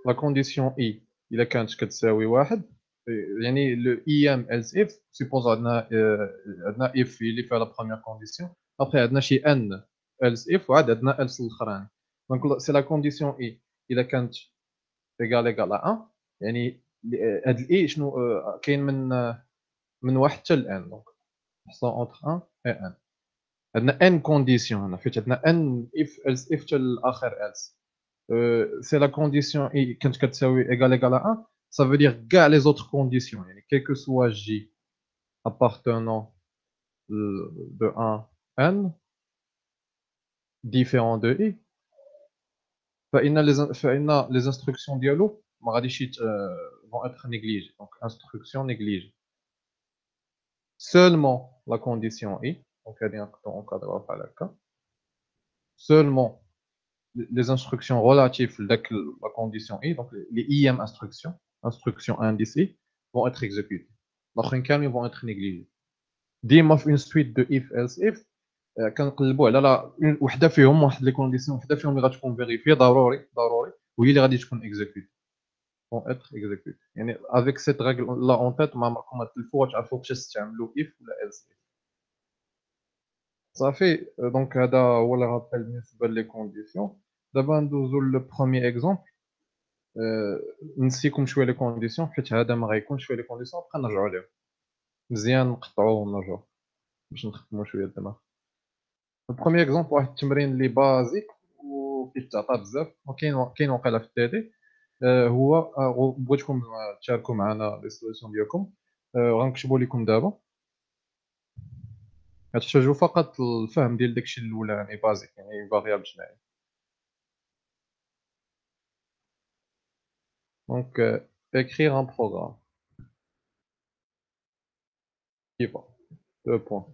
لا كونديسيون اي الا كانت كتساوي واحد، يعني لو اي ام else if سيبوز عندنا if اللي فيها لا بروميير كونديسيون، ابخي عندنا شي ان else if وعاد عندنا else الاخرين. دونك سي لا كونديسيون اي الا كانت ايكال 1، يعني هاد الاي شنو كاين من واحد حتى لان، دونك حصل اونتر 1 et ان. عندنا ان كونديسيون هنا فاش عندنا ان if else if حتى الاخر else. C'est la condition I quand كتساوي égal à 1, ça veut dire كاع les autres conditions, يعني quel que soit J appartenant de 1 n différent de I, فإن les instructions ديالو ما غاديش vont être négligées. Donc instruction négligée. Seulement la condition I, donc هادي نقدروا نقادروها بحال هكا. Seulement les instructions relatives à la condition I, donc les IM instructions, instructions indice I, vont être exécutées. Les autres vont être négligées. ديما في une suite de if else if كنقلبوا على وحده فيهم، واحد لي كونديسيون وحده فيهم اللي غتكون فيريفي ضروري وهي اللي غادي تكون exécutée vont être exécutées. يعني avec cette règle là en tête ما عمركم ما تلفوا تعرفوا باش تستعملوا if ولا else if. صافي دونك هذا هو اللي غابيل بالنسبه لي كونديسيون. دابا ندوزو للبروميي اكزومبل. نسيكم شويه لي كونديسيون حيت هذا ما غيكونش فيه لي كونديسيون، بقى نرجعوا ليه مزيان نقطعوه ونرجعوا باش نخدموا شويه الدماغ. البروميي اكزومبل واحد التمرين اللي بازيك وكيتعطى بزاف وكاين واقيلا في التيدي. هو بغيتكم تشاركوا معنا لي سوليسيون ديالكم. غنكتبوا لكم دابا، غتحتاجوا فقط الفهم ديال داكشي الاولاني بازيك، يعني فاريابل جنائي. دونك écrire un programme qui va 2 points.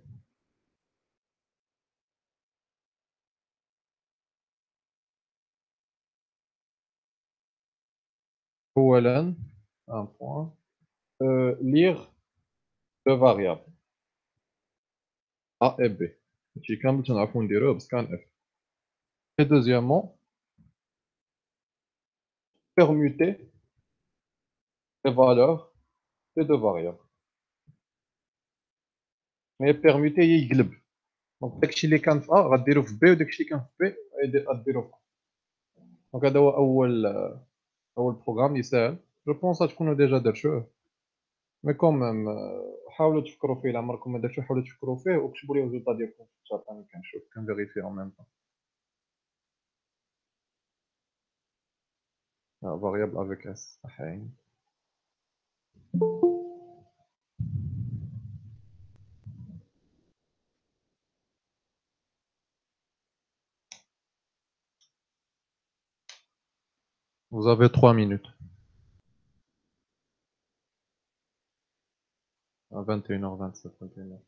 أولًا un point lire 2 variables A et B. هادشي كامل تنعرفو نديروه بscanf. Et deuxièmement permuter les valeurs des 2 variables. هي permuter هي يقلب، دونك داكشي اللي كان في A غديرو في B وداكشي اللي كان في B غديرو في A. دونك هذا هو أول بروغرام اللي ساهل، جو بونس غتكونوا ديجا درتوه، مي كوميم حاولوا تفكروا فيه. إلا عمركم ما درتوه حاولوا تفكروا فيه وكتبوا لي الريزولطا ديالكم في الشات. أنا كنشوف كنفيريفي en même temps. Variable avec S صحيح. Vous avez 3 minutes. À 21h27 21h.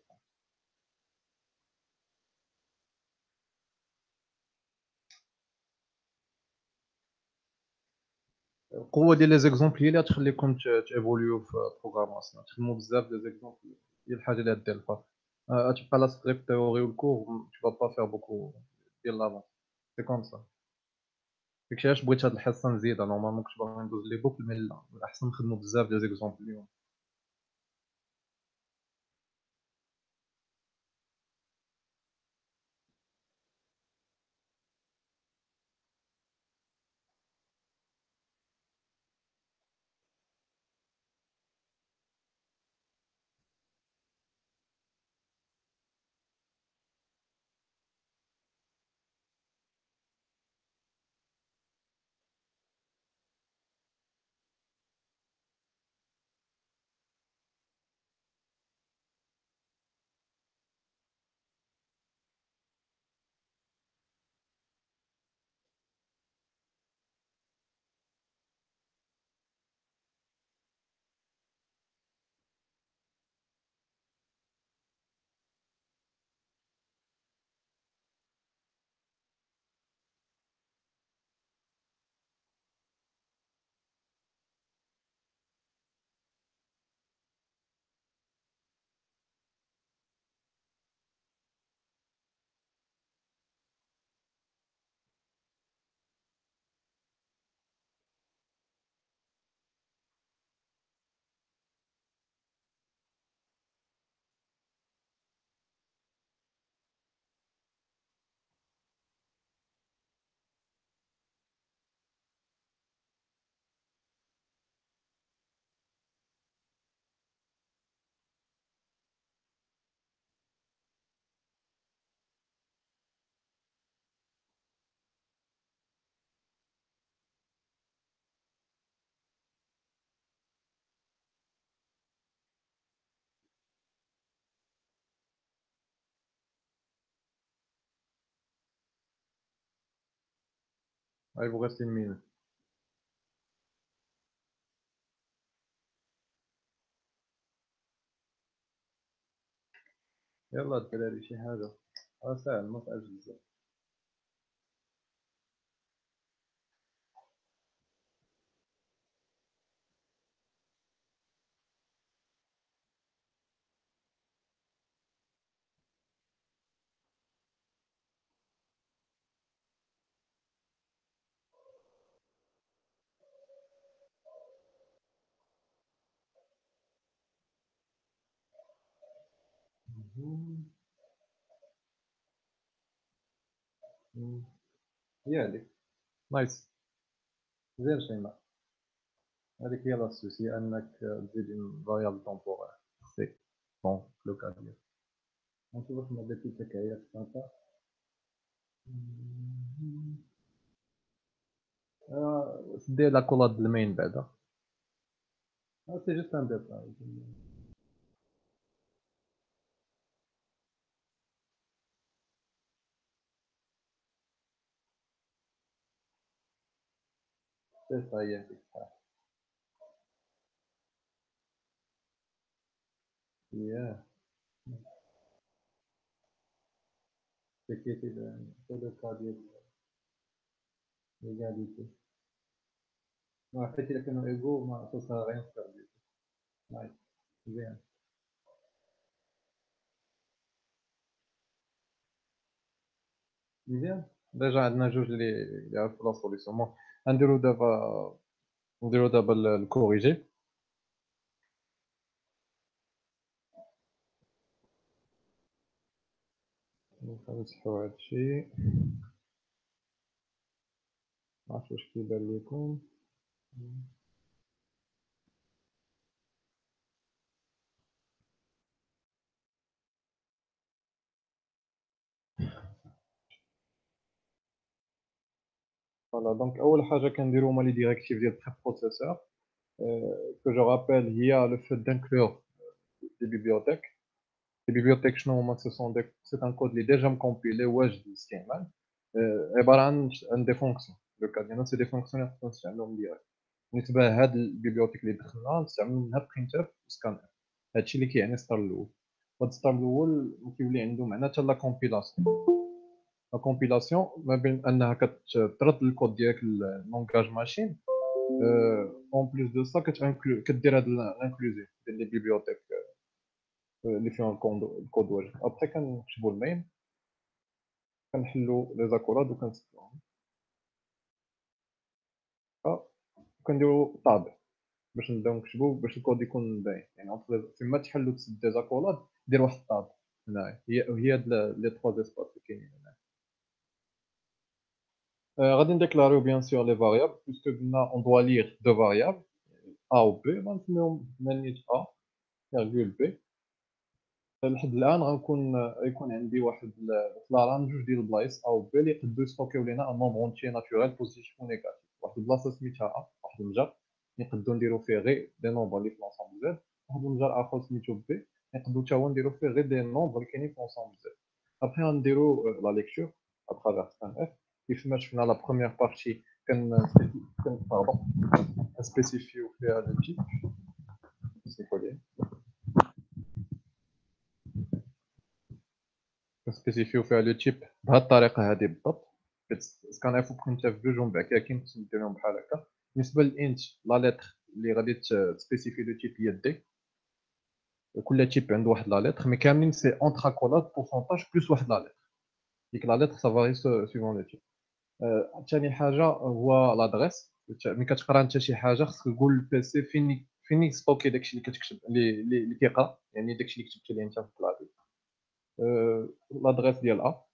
القوة ديال لي زيكزومبل هي اللي غتخليكم تيفوليو في البروغراماسيون، تخدموا بزاف لي زيكزومبل هي الحاجة اللي غدير الفرق. غتبقى لا سكريبت تيوري والكور tu vas pas faire beaucoup ديال لافون، سي كوم سا. داكشي علاش بغيت هاد الحصة نزيدها، نورمالمون كنت باغي ندوز لي بوكل مي لا، الأحسن نخدمو بزاف ديال زيكزومبل اليوم. il vous reste une minute. يلا الدراري شي حاجة. ساهل ما صعبش بزاف. هي هذيك. نايس. مزيان شيماء. هذيك هي لاسوس، هي انك تزيد اون فاريابل تومبورير. سي بون لو كا ديال. نشوف واش ما درتي تكايات انت. دير لا كولاد المين بعدا. سي جوست ان ديتاي. سي سا هي هذيك صح. ياه. تكيتي سي لو كا ديال ليغاليتي. حيت الا كانوا ايغو ما سا سا غيان فير دو. نايس. مزيان. مزيان. ديجا عندنا جوج اللي عرفوا لا سوليسيون. بون نديرو دابا، نديرو دابا الكوريجي. نمسحو هادشي. معرفتش واش كيبان ليكم. فوالا دونك اول حاجه كنديرو هما لي ديريكتيف ديال البري بروسيسور. كو جو رابيل هي لو فو دانكلور دي بيبليوتيك. لي بيبليوتيك شنو هما؟ سو سون سي ان كود اللي ديجا مكومبيلي واجد للاستعمال. عباره عن دي فونكسيون. لو كا ديالنا سي دي فونكسيون اللي خصنا نستعملوهم ديريكت. بالنسبه لهاد البيبليوتيك اللي دخلنا نستعملو منها برينتر وسكانر. هادشي اللي كيعني ستار الاول. وهاد ستار الاول كيولي عنده معنى حتى لا كومبيلاسيون. لا كومبيلاسيون ما بين انها كترد الكود ديالك لونغاج ماشين. اون بليس دو سا كدير هاد لانكلوزيون ديال لي بيبليوتيك اللي فيهم الكود واجد. ابخي كنكتبوا المين، كنحلوا لي زاكوراد وكنسكتوهم، وكنديروا طاب باش نبداو نكتبوا باش الكود يكون باين. يعني فيما تحل وتسد دي زاكوراد دير واحد الطاب هنايا. هي هاد لي تخوا اسباس اللي كاينين هنا. غادي نديكلاريو بيان سور لي فاريابل بويسكو قلنا اون دوا لير دو فاريابل ا و بي. غنسميهم مانيت ا فيرغول بي. لحد الان غنكون يكون عندي واحد في لارام جوج ديال البلايص ا و بي اللي يقدروا يستوكيو لينا ان نومبر اونتي ناتوريل بوزيتيف و نيجاتيف. واحد البلاصه سميتها ا، واحد المجر نقدروا نديروا فيه غير دي نومبر اللي في لونسومبل زد. واحد المجر اخر سميتو بي نقدروا حتى هو نديروا فيه غير دي نومبر اللي كاينين في لونسومبل زد. ابخي غنديروا لا ليكتور اترافير سكان اف. كيف ما شفنا لا بروميير بارتي باردون كنسبيسيفيو فيها لو تيب. نسمحوا لي كنسبيسيفيو فيها لو تيب بهاد الطريقه هذه بالضبط. سكان اف وبرينتف بجوج من بعد كاين خصنا نديرهم بحال هكا. بالنسبه للانت لا لتر اللي غادي تسبيسيفي لو تيب هي دي. كل تيب عنده واحد لا لتر مي كاملين سي اونتر كولات بورسونتاج بلس واحد لا لتر. ديك لا لتر سا فاري سوفون لو تيب. ثاني حاجه هو لادريس. ملي كتقرا انت شي حاجه خصك تقول للبيسي فين يستوكي داكشي اللي كتكتب اللي كيقرا، يعني داكشي اللي كتبتي ليه انت في الكلافي. لادريس ديال ا.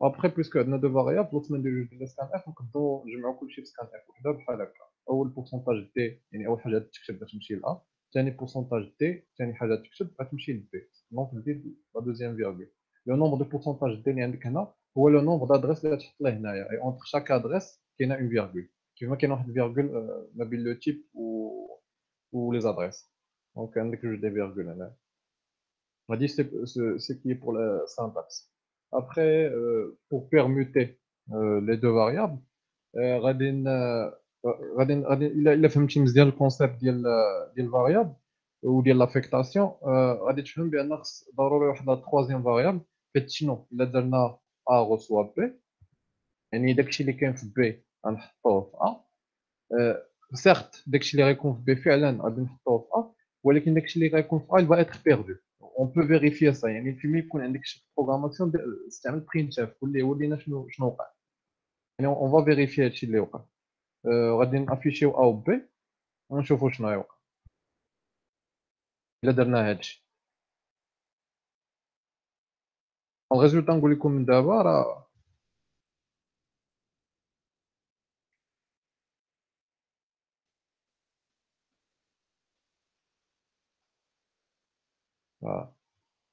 ابخي بويسكو عندنا دو فاريابل بلوس ما نديرو جوج ديال سكان اف نقدروا نجمعوا كلشي في سكان اف وحده بحال هكا. اول بورسونتاج دي يعني اول حاجه تكتب غتمشي ل ثاني بورسونتاج دي ثاني حاجه تكتب غتمشي ل بي. دونك نزيد لا دوزيام فيرغول. لو نومبر دو بورسونتاج دي اللي عندك هنا هو لو نومبر دادريس اللي تحط له هنايا. اي اونتر شاك ادريس كاينه اون فيرغول. كيما كاين واحد الفيرغول ما بين لو تيب و لي زادريس. دونك عندك جوج دي فيرغول هنا. هادي سي كي pour la syntaxe. Après, pour permuter les deux variables, غادي غادي الا فهمتي مزيان الكونسيبت ديال الفاريابل وديال لافيكتاسيون، غادي تفهم بان خص ضروري واحد لا تخوازيام فاريابل، حيت شنو الا درنا ا غوسوا بي، يعني داكشي اللي كاين في بي غنحطوه في ا. سيغت داكشي اللي غيكون في بي فعلا غادي نحطوه في ا، ولكن داكشي اللي غيكون في ا il va être perdu. On peut vérifier ça. يعني فيلم يكون عندك شي بروغراماسيون استعمل printf واللي ولينا شنو وقع. يعني on va vérifier هادشي اللي وقع. غادي نافيشيو ا و بي ونشوفوا شنو غيوقع الا درنا هادشي. الريزولتا نقول لكم من دابا راه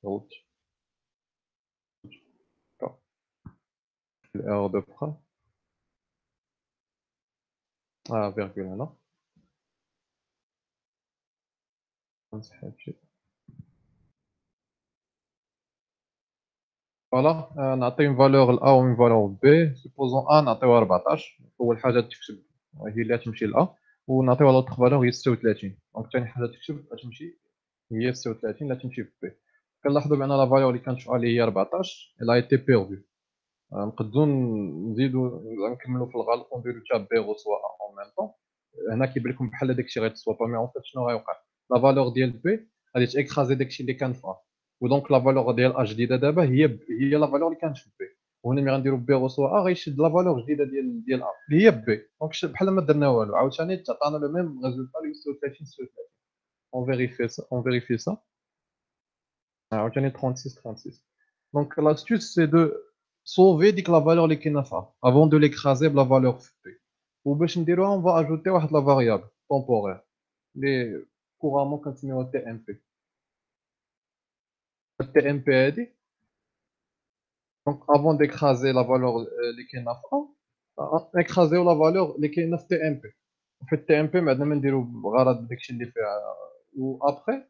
روت الايرور دو فرا فيرغول هنا نمسح هادشي. فوالا نعطي فالور ل A و فالور ل B. سوبوزون A نعطيوها 14، أول حاجة تكتب هي اللي غتمشي ل A، ونعطيوها لوطخ فالور هي 36. دونك تاني حاجة تكتب غتمشي هي 36 اللي غتمشي في B. كنلاحظوا بأن لا فالور اللي كانت في A اللي هي 14 elle a été perdue. نقدروا نزيدوا نكملوا في الغلط ونديروا حتى B غوسوا A en même temps. هنا كيبان لكم بحال داكشي غيتسوابا، مي اون فيت شنو غيوقع؟ لا فالور ديال بي غادي تاكرازي داكشي اللي كان في ا، ودونك لا فالور ديال ا جديده دابا هي لا فالور اللي كانت في بي، وهنا ملي غنديروا بي غوسوا ا غيشد لا فالور جديده ديال ا اللي هي بي. دونك بحال ما درنا والو، عاوتاني تعطانا لو ميم ريزولتا اللي هو 36 36. اون فيريفي سا عاوتاني 36 36. دونك لاستوس سي دو sauver ديك لا فالور اللي كاينه في ا avant de l'écraser بلا فالور في بي. وباش نديروها on va ajouter واحد لا variable temporaire اللي كورامون كنسميوها تي ام بي. التي ام بي هادي دونك افون ديكرازي لا فالور اللي كاينه في نكرازيو لا فالور اللي كاينه في تي ام بي. في التي ام بي ما عندنا ما نديرو بغرض داكشي اللي فيها. و ابخي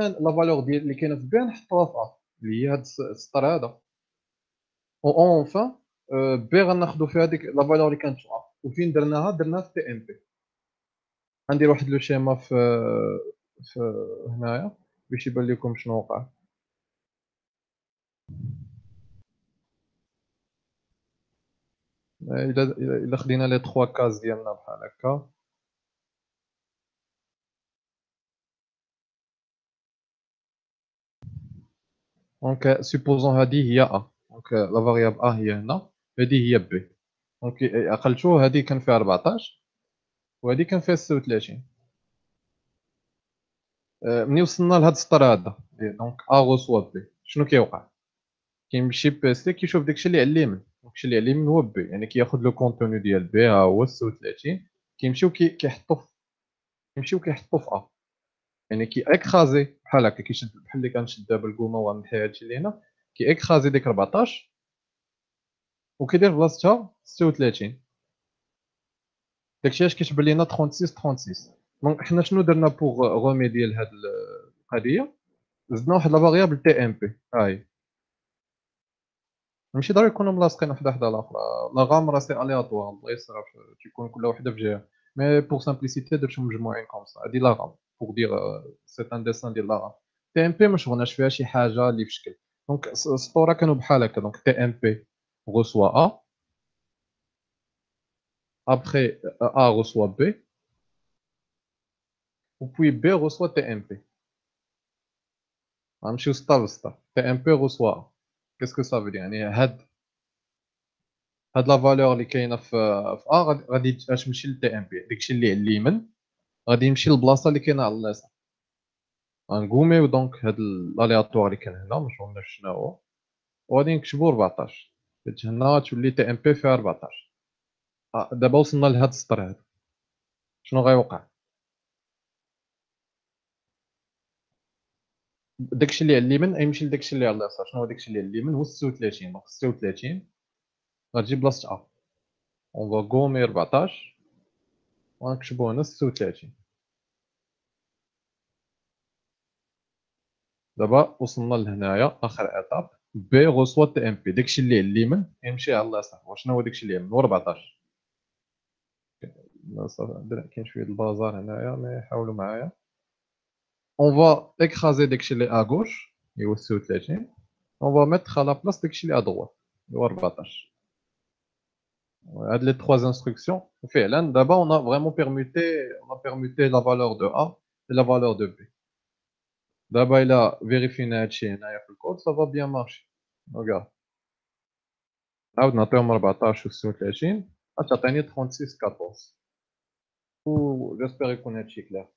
لا فالور ديال اللي كاينه في بي نحطوها في اللي هي هاد السطر هذا. و اونفان بي غناخدو فيها ديك لا فالور اللي كانت في وفين درناها في تي ام بي. غندير واحد لو شيما في هنايا باش يبان لكم شنو وقع. إلا خدينا لي 3 كاز ديالنا بحال هكا، دونك سوبوزون هادي هي A، دونك لا فاريابل A هي هنا، هادي هي B. دونك عقلتو هادي كان فيها 14 وهادي كان فيها 36. ملي وصلنا لهاد السطر هذا دونك A غوسوا B شنو كيوقع؟ كيمشي بيسي كيشوف داكشي اللي على اليمين، داكشي اللي على اليمين هو B، يعني كياخد لو كونتوني ديال B ها هو 36، كيمشي كيمشي وكيحطو في A. يعني كيأكخازي بحال هكا، كيشد بحال اللي كنشد دابا الكومه وغنمحي هادشي اللي هنا، كيأكخازي ديك 14 وكيدير بلاصتها 36. داكشي علاش كتبان لينا 36 36. دونك حنا شنو درنا بوغ غوميدي لهاد القضيه؟ زدنا واحد لا فاريابل تي ام بي ها هي. ماشي ضروري يكونوا ملاصقين وحده حدا الاخرى، لا غام راه سي الياتوار، الله يصرف تيكون كل وحده بجهه، مي بوغ سامبليسيتي درتهم مجموعين كوم سا. هادي لا غام بوغ دير سي ان ديسان ديال لا غام. تي ام بي ما شغلناش فيها شي حاجه اللي في شكل. دونك السطوره كانوا بحال هكا، دونك تي ام بي reçoit A, après A reçoit B, ou puis B reçoit TMP. غنمشيو سطر لسطر. TMP reçoit A. Qu'est-ce que ça veut dire؟ يعني هاد لا فالور اللي كاينه في A غادي تمشي ل TMP، داكشي اللي على اليمين غادي يمشي للبلاصه اللي كاينه على اليسار. غنقوميو دونك هاد الالياتوار اللي كان هنا ما شغلناش شنو هو، وغادي نكتبو 14، حيت هنا تولي TMP فيها 14. دابا وصلنا لهاد السطر هذا، شنو غيوقع؟ داكشي اللي على اليمين غيمشي لداكشي اللي على اليسار. شنو هو داكشي اللي على اليمين؟ هو 36. دونك 36 غتجي بلاصة A. اون فوا كومي 14 وغنكتبو هنا 36. دابا وصلنا لهنايا اخر ايطاب. B reçoit TMP. داكشي اللي على اليمين يمشي على اليسار. وشنو هو داكشي اللي على اليمين؟ هو 14. صافي كاين شويه د البازار هنايا مي حاولوا معايا. On va écraser داكشي اللي à gauche اللي هو 36. On va mettre à la place داكشي اللي à droite اللي هو 14. هاد les trois instructions فعلا دابا on a vraiment permuté la valeur de A et la valeur de B. دابا إلا فيريفينا هادشي هنايا في الكود ça va bien marcher. regarde عاود نعطيهم 14 و 36 غتعطيني 36 14 و j'espère يكون هادشي كلير.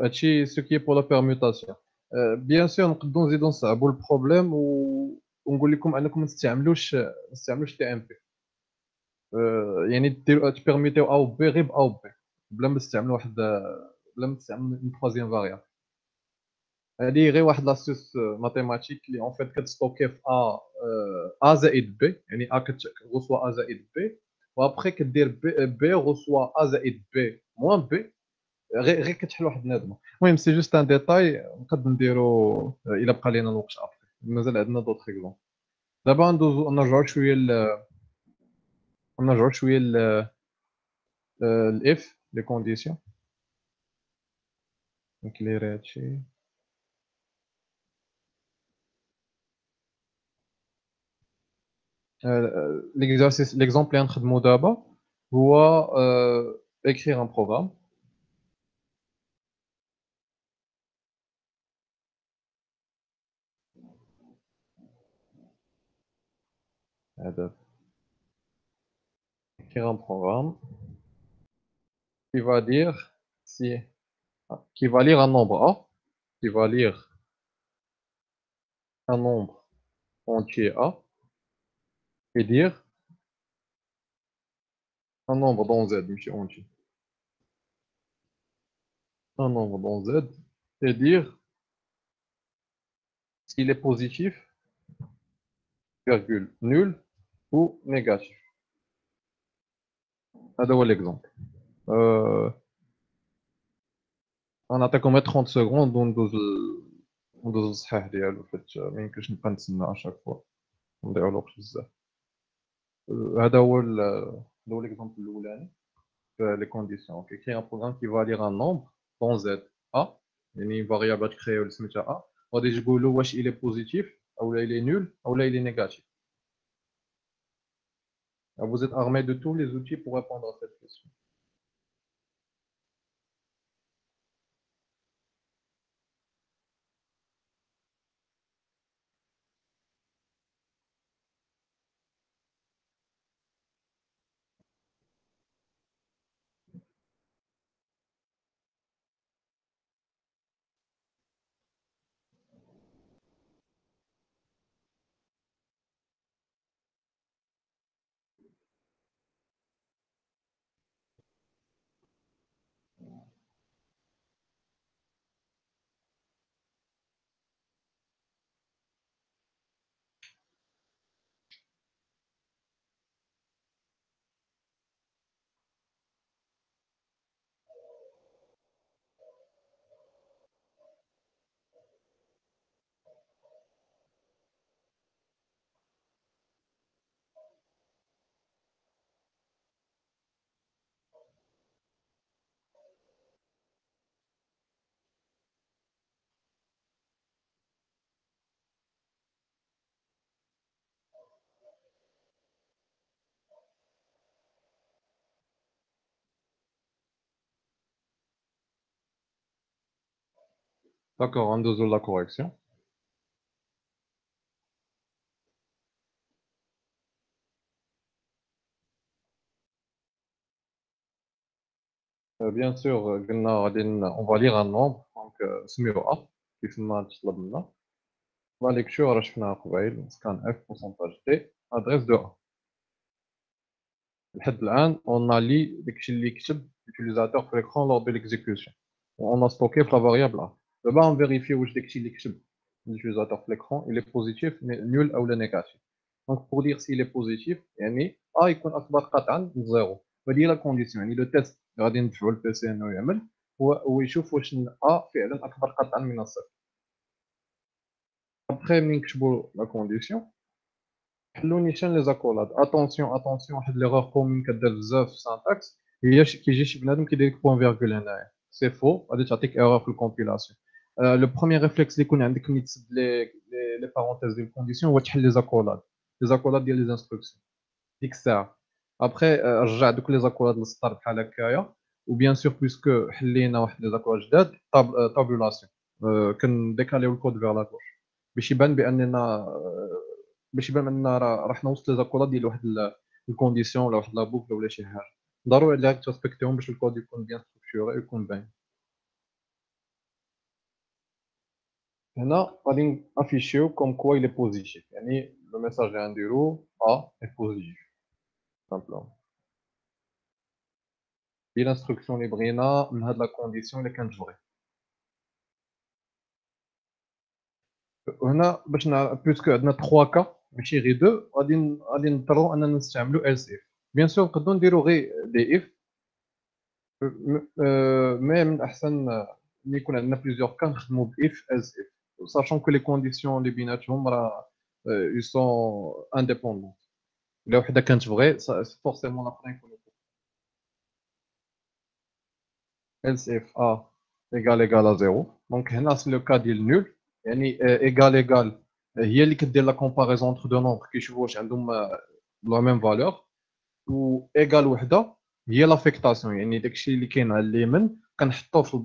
هادشي ce qui est pour la permutation. bien sûr نقدروا نزيدو نصعبوا البروبليم ونقول لكم انكم ما تستعملوش TMP. يعني ديروا تبيرميتيو A و B غير ب A و B بلا ما تستعملوا بلا ما تستعملوا une troisième variable. هادي غير واحد لاسيس ماتيماتيك اللي اون فيت كتستوكي في A زائد B يعني A كتغوصوا A زائد B وابخي كدير B غوصوا A زائد B موان B غير كتحل واحد النظمه. المهم سي جوست ان ديتاي نقد نديرو الا بقى لينا الوقت ابخي مازال عندنا دوطخ اكزومبل. دابا ندوزو نرجعو شويه الاف لي كونديسيون نكليري هادشي. ليكزارسيس ليكزومبل اللي غنخدمو دابا هو écrire un programme. هذا écrire un programme qui va dire si qui va lire un nombre A, qui va lire un nombre entier A et dire un nombre dans Z ماشي entier, un nombre dans Z et dire s'il est positif, virgule, nul ou négatif. هذا هو l'exemple. غنعطيكم 30 secondes وندوز الصحيح ديالو حيت ما يمكنش نبقى نتسنى اشاك فوا نضيعو الوقت بزاف. هذا هو l'exemple الاولاني في les conditions. Donc écrire un programme qui va lire un nombre dans Z A يعني variable تكريو اللي سميتها A غادي تقولوا واش il est positif ou il est nul ou il est négatif. Vous êtes armé de tous les outils pour répondre à cette question. D'accord, on dose la correction. Bien sûr, on va lire un nombre, donc سميو A كيف ما تطلب لنا. La lecture راه شفناها قبيل scan F pourcentage T adresse de A. لحد الآن on a lu داكشي اللي كتب l'utilisateur في l'écran lors de l'exécution. On a stocké في la variable A. دابا on vérifie واش داكشي اللي كتب l'utilisateur في l'écran il est positif nul ou négatif. Donc pour dire s'il est positif يعني A يكون أكبر قطعا من 0. وهذه هي la condition يعني le test غادي ندفعوا البيسي انه يعمل هو يشوف واش A فعلا أكبر قطعا من الصفر. Après, نكتبوا la condition. حلوا نيشان لي زاكولاد. اتونسيون، واحد ليغور كومون كدير بزاف في السانتاكس هي كيجي شي بنادم كيدير لك بوان فيرغول هنايا. سي فو، غادي تعطيك ايرور في الكومبيلاسيون. لو بروميير ريفلكس اللي يكون عندك ملي تسد لي بارونتيز ديال الكونديسيون هو تحل لي زاكولاد ديال لي انستركسيون ديك الساعه. ابخي رجع دوك لي زاكولاد للسطر بحال هكايا. وبيان سور بويسكو حلينا واحد لي زاكولاد جداد، تابولاسيون، كنديكاليو الكود فيغ لا غوش باش يبان باننا باش يبان اننا راه حنا وسط لي زاكولاد ديال واحد الكونديسيون ولا واحد لا بوكل ولا شي حاجه. ضروري عليك تريسبكتيهم باش الكود يكون بيان ستركتوري ويكون باين. هنا غادي نافيشيو كوم كوا الي بوزيتيف، يعني لو ميساج اللي غنديرو اي بوزيتيف سامبلومون. هي الانستركسيون اللي بغينا من هاد لا كونديسيون اللي كانت فغي. هنا باش بويسكو عندنا 3 كا ماشي غير 2، غادي نضطروا اننا نستعملوا else if. بيان سور نقدروا نديروا غير دي if، مي من الاحسن ملي يكون عندنا بليزيور كا نخدموا ب if else if sachant que les conditions اللي بيناتهم راه ils sont indépendants. الا وحده كانت فغي فورسيمون لاخرين يكونوا فغي. else if a égal à 0. دونك هنا سي لو كا ديال نول، يعني égal هي اللي كدير لا كومباريزون انتر دو نومبر كيشوفوا واش عندهم لا ميم فالور. و ايغال وحده هي لافيكتاسيون، يعني داكشي اللي كاين على اليمين كنحطوه في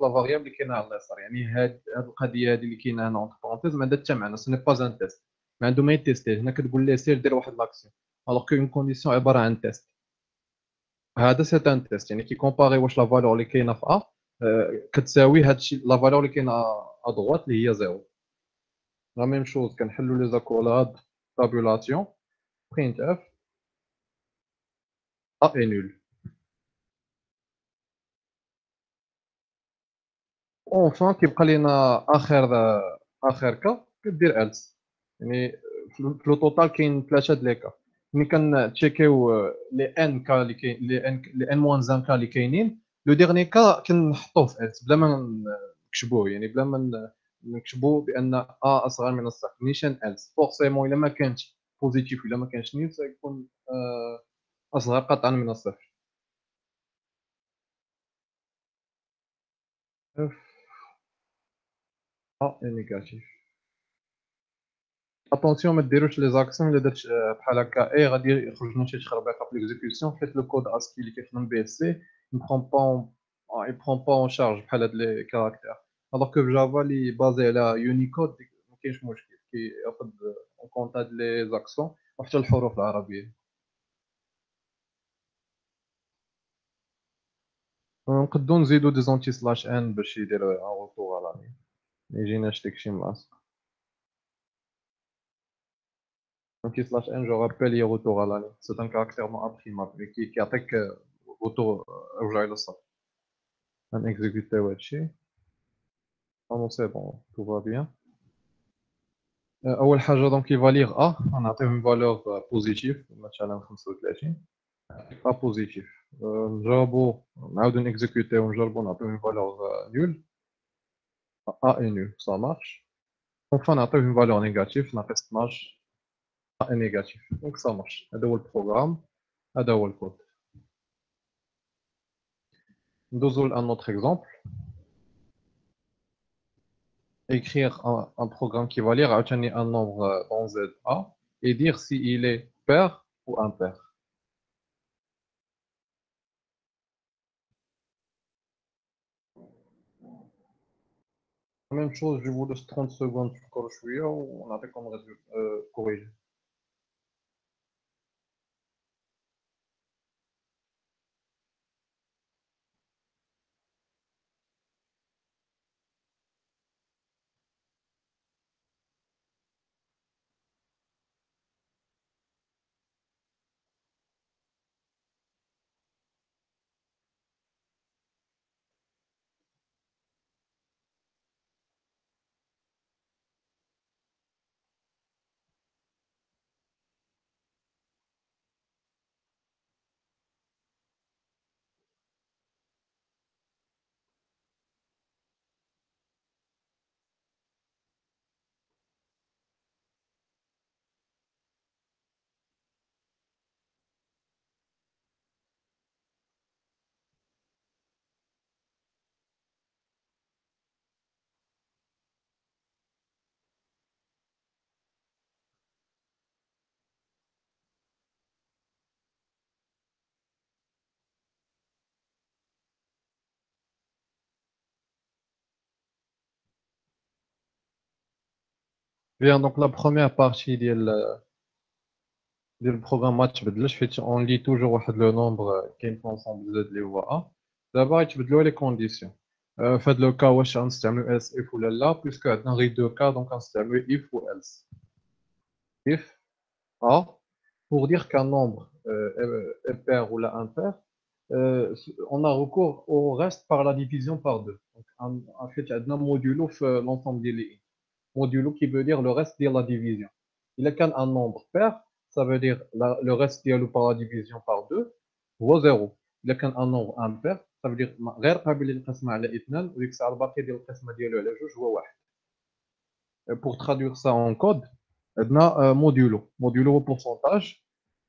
لا فاريابل اللي كاينه على اليسار. يعني هاد القضيه هذه اللي كاينه هنا اونتر بارونتيز ما عندها حتى معنى، سو ني با ان تيست، ما عنده ما يتيستيه. هنا كتقول ليه سير دير واحد لاكسيون الوغ كو اون كونديسيون عباره عن تيست. هذا سي ان تيست، يعني كي كومباري واش لا فالور اللي كاينه في كتساوي هادشي لا فالور اللي كاينه دوات اللي هي زيرو. لا ميم شوز كنحلوا لي زاكولاد تابولاسيون برينت اف اي نول. اونفان كيبقى لينا اخر كا كدير الس. يعني في لو توتال كاين ثلاثه د لي كا. ملي كنتشيكيو لي ان كا اللي كاين لي ان موان ان كا اللي كاينين، لو ديرني كا كنحطوه في الس بلا ما نكتبوه، يعني بلا ما نكتبوه بان اصغر من الصفر. نيشان الس فورسيمون الا ما كانش بوزيتيف الا ما كانش نيل سيكون اصغر قطعا من الصفر. نيجاتيف. اتونسيون ما ديروش لي زاكسيون الا درت بحال هكا اي غادي يخرج لنا شي تخربيقه في ليكزيكسيون، حيت لو كود اسكي اللي كيخدم بي اس سي يبرون با اون شارج بحال هاد لي كاركتير. الوغ كو جافا اللي بازي على يونيكود ما كاينش مشكل كياخذ اون كونت هاد لي زاكسيون وحتى الحروف العربيه. نقدو نزيدو دي زونتي سلاش ان باش يدير ان روتور على لامين، ما يجيناش داكشي ملاصق. Donc slash n, je rappelle, il y a retour à l'année. C'est un caractère non imprimable qui attaque retour رجع إلى السطر. On exécute هادشي. Ah non, c'est bon, tout va bien. أول حاجة donc il va lire A، غنعطيه une valeur positive مثلا 35. A positif. نجربو نعاودو نexécuter ونجربو نعطيو une valeur nulle. A est nul, ça marche. Enfin نعطيو une valeur négative ناقص 12. A est négatif. Donc ça marche. هذا هو البروغرام، هذا هو الكود. ندوزو لان autre exemple. Écrire un programme qui va lire un nombre dans ZA et dire s'il est pair ou impair. Même chose, je vous laisse 30 secondes pour corriger ou on a comme corriger. Bien, donc la première partie ديال البروغرام ما تبدلش حيت اون لي توجور واحد لو نومبر كاين في لونسومبل زد اللي هو ا دابا غيتبدلوا لي كونديسيون في هذا لو كا واش غنستعملوا اس اف ولا لا بويسكو عندنا غير دو كا دونك غنستعملوا اف و else if a pour dire qu'un nombre est pair ou la impair on a recours au reste par la division par deux donc en fait عندنا modulo في l'ensemble ديال les modulo qui veut dire le reste de la division. Il est qu'un nombre pair, ça veut dire le reste ديالو par la division par 2 هو 0. Il est qu'un nombre impair, ça veut dire غير قابل للقسمة على اثنان وديك الساعة الباقي ديال القسمة ديالو على جوج هو واحد. Pour traduire ça en code, عندنا modulo هو pourcentage.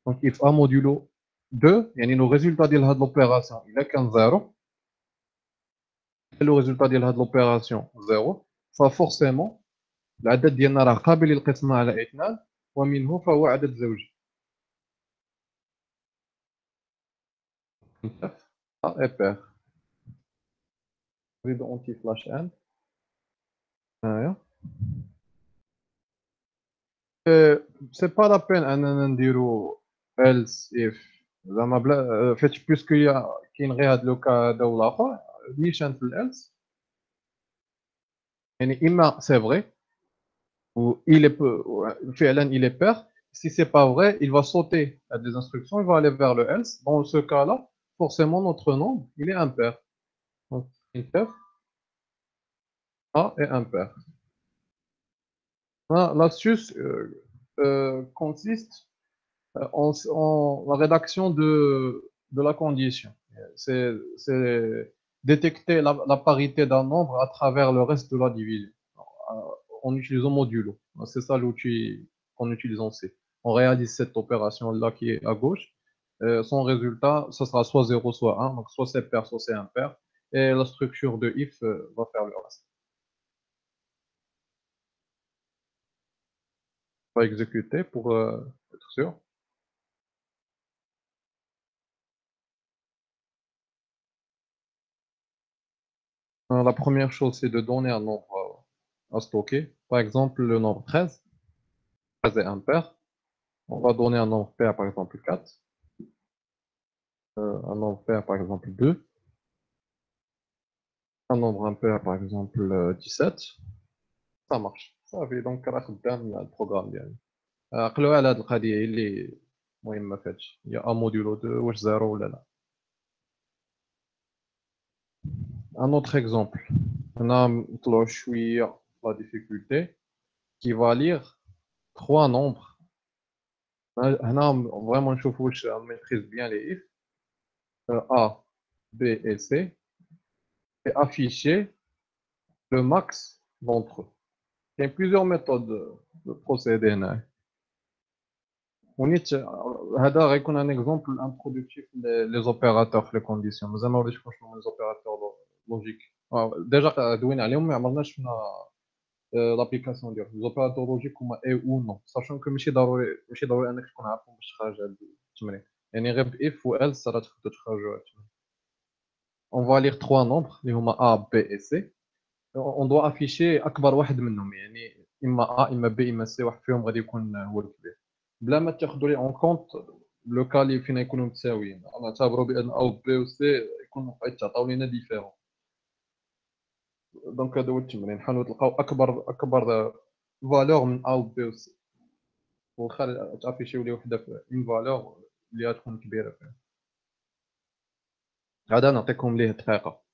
Donc if a modulo 2 يعني le résultat ديال هاد l'opération il est qu'un 0 et le résultat ديال هاد l'opération 0 فforcément العدد ديالنا راه قابل للقسمة على اثنان ومنه فهو عدد زوجي. A est pair. نزيدو اونتي فلاش ان هنايا. سي با لا بين اننا نديرو else if زعما بلا فاش بويسكو كاين غير هاد لو كا هذا والاخر نيشان في الelse يعني اما سي فري ou il est فعلا il est pair. Si c'est pas vrai, il va sauter à des instructions, il va aller vers le else. Dans ce cas-là, forcément notre nombre, il est impair. Donc, printf A est impair. L'astuce consiste la rédaction de la condition. C'est détecter la parité d'un nombre à travers le reste de la division en utilisant modulo. C'est ça l'outil qu'on utilise en C. On réalise cette opération-là qui est à gauche. Son résultat, ce sera soit 0, soit 1. Donc soit c'est pair, soit c'est impair. Et la structure de if va faire le reste. On va exécuter pour être sûr. La première chose, c'est de donner un nombre à stocker. Par exemple, le nombre 13. 13 est impair. On va donner un nombre pair, par exemple 4. Un nombre pair, par exemple 2. Un nombre impair, par exemple 17. Ça marche. Ça fait donc راه خدام البروغرام ديالنا. عقلوا على هذه القضيه هي اللي المهم ما فاتش هي ا موديلو 2 واش زيرو ولا لا. Un autre exemple. On a نطلعوا شويه la difficulté qui va lire trois nombres. هنا vraiment نشوفوا واش maîtrise bien les if. A, B et C et afficher le max d'entre eux. Il y a plusieurs méthodes de procéder هنا. ونيت هذا غيكون un exemple introductif les opérateurs في les conditions. مازال ما وريتكمش شنو les opérateurs logiques. ديجا دوينا عليهم ما عمرنا شفنا لابليكاسيون ديالهم. les opérateurs logiques هما اي ou non sachant que ماشي ضروري انك تكون عارفهم باش تخرج هذا التمرين. يعني غير باف و else راه تقدر تخرجوا التمرين. On va lire trois nombres اللي هما A, B et C. On doit afficher اكبر واحد منهم يعني اما A اما B اما C واحد فيهم غادي يكون هو الكبير بلا ما تاخذوا لي اون كونت لو كا اللي فينا يكونوا متساويين نعتبروا بان A و B و C يكونوا يتعطاو لينا ديفيرون. دونك هذا هو التمرين نحاولوا تلقاو اكبر فالور من A و B و C واخا تافيشيو لي وحده في اون فالور اللي غتكون كبيره فيها. هذا نعطيكم ليه دقيقه.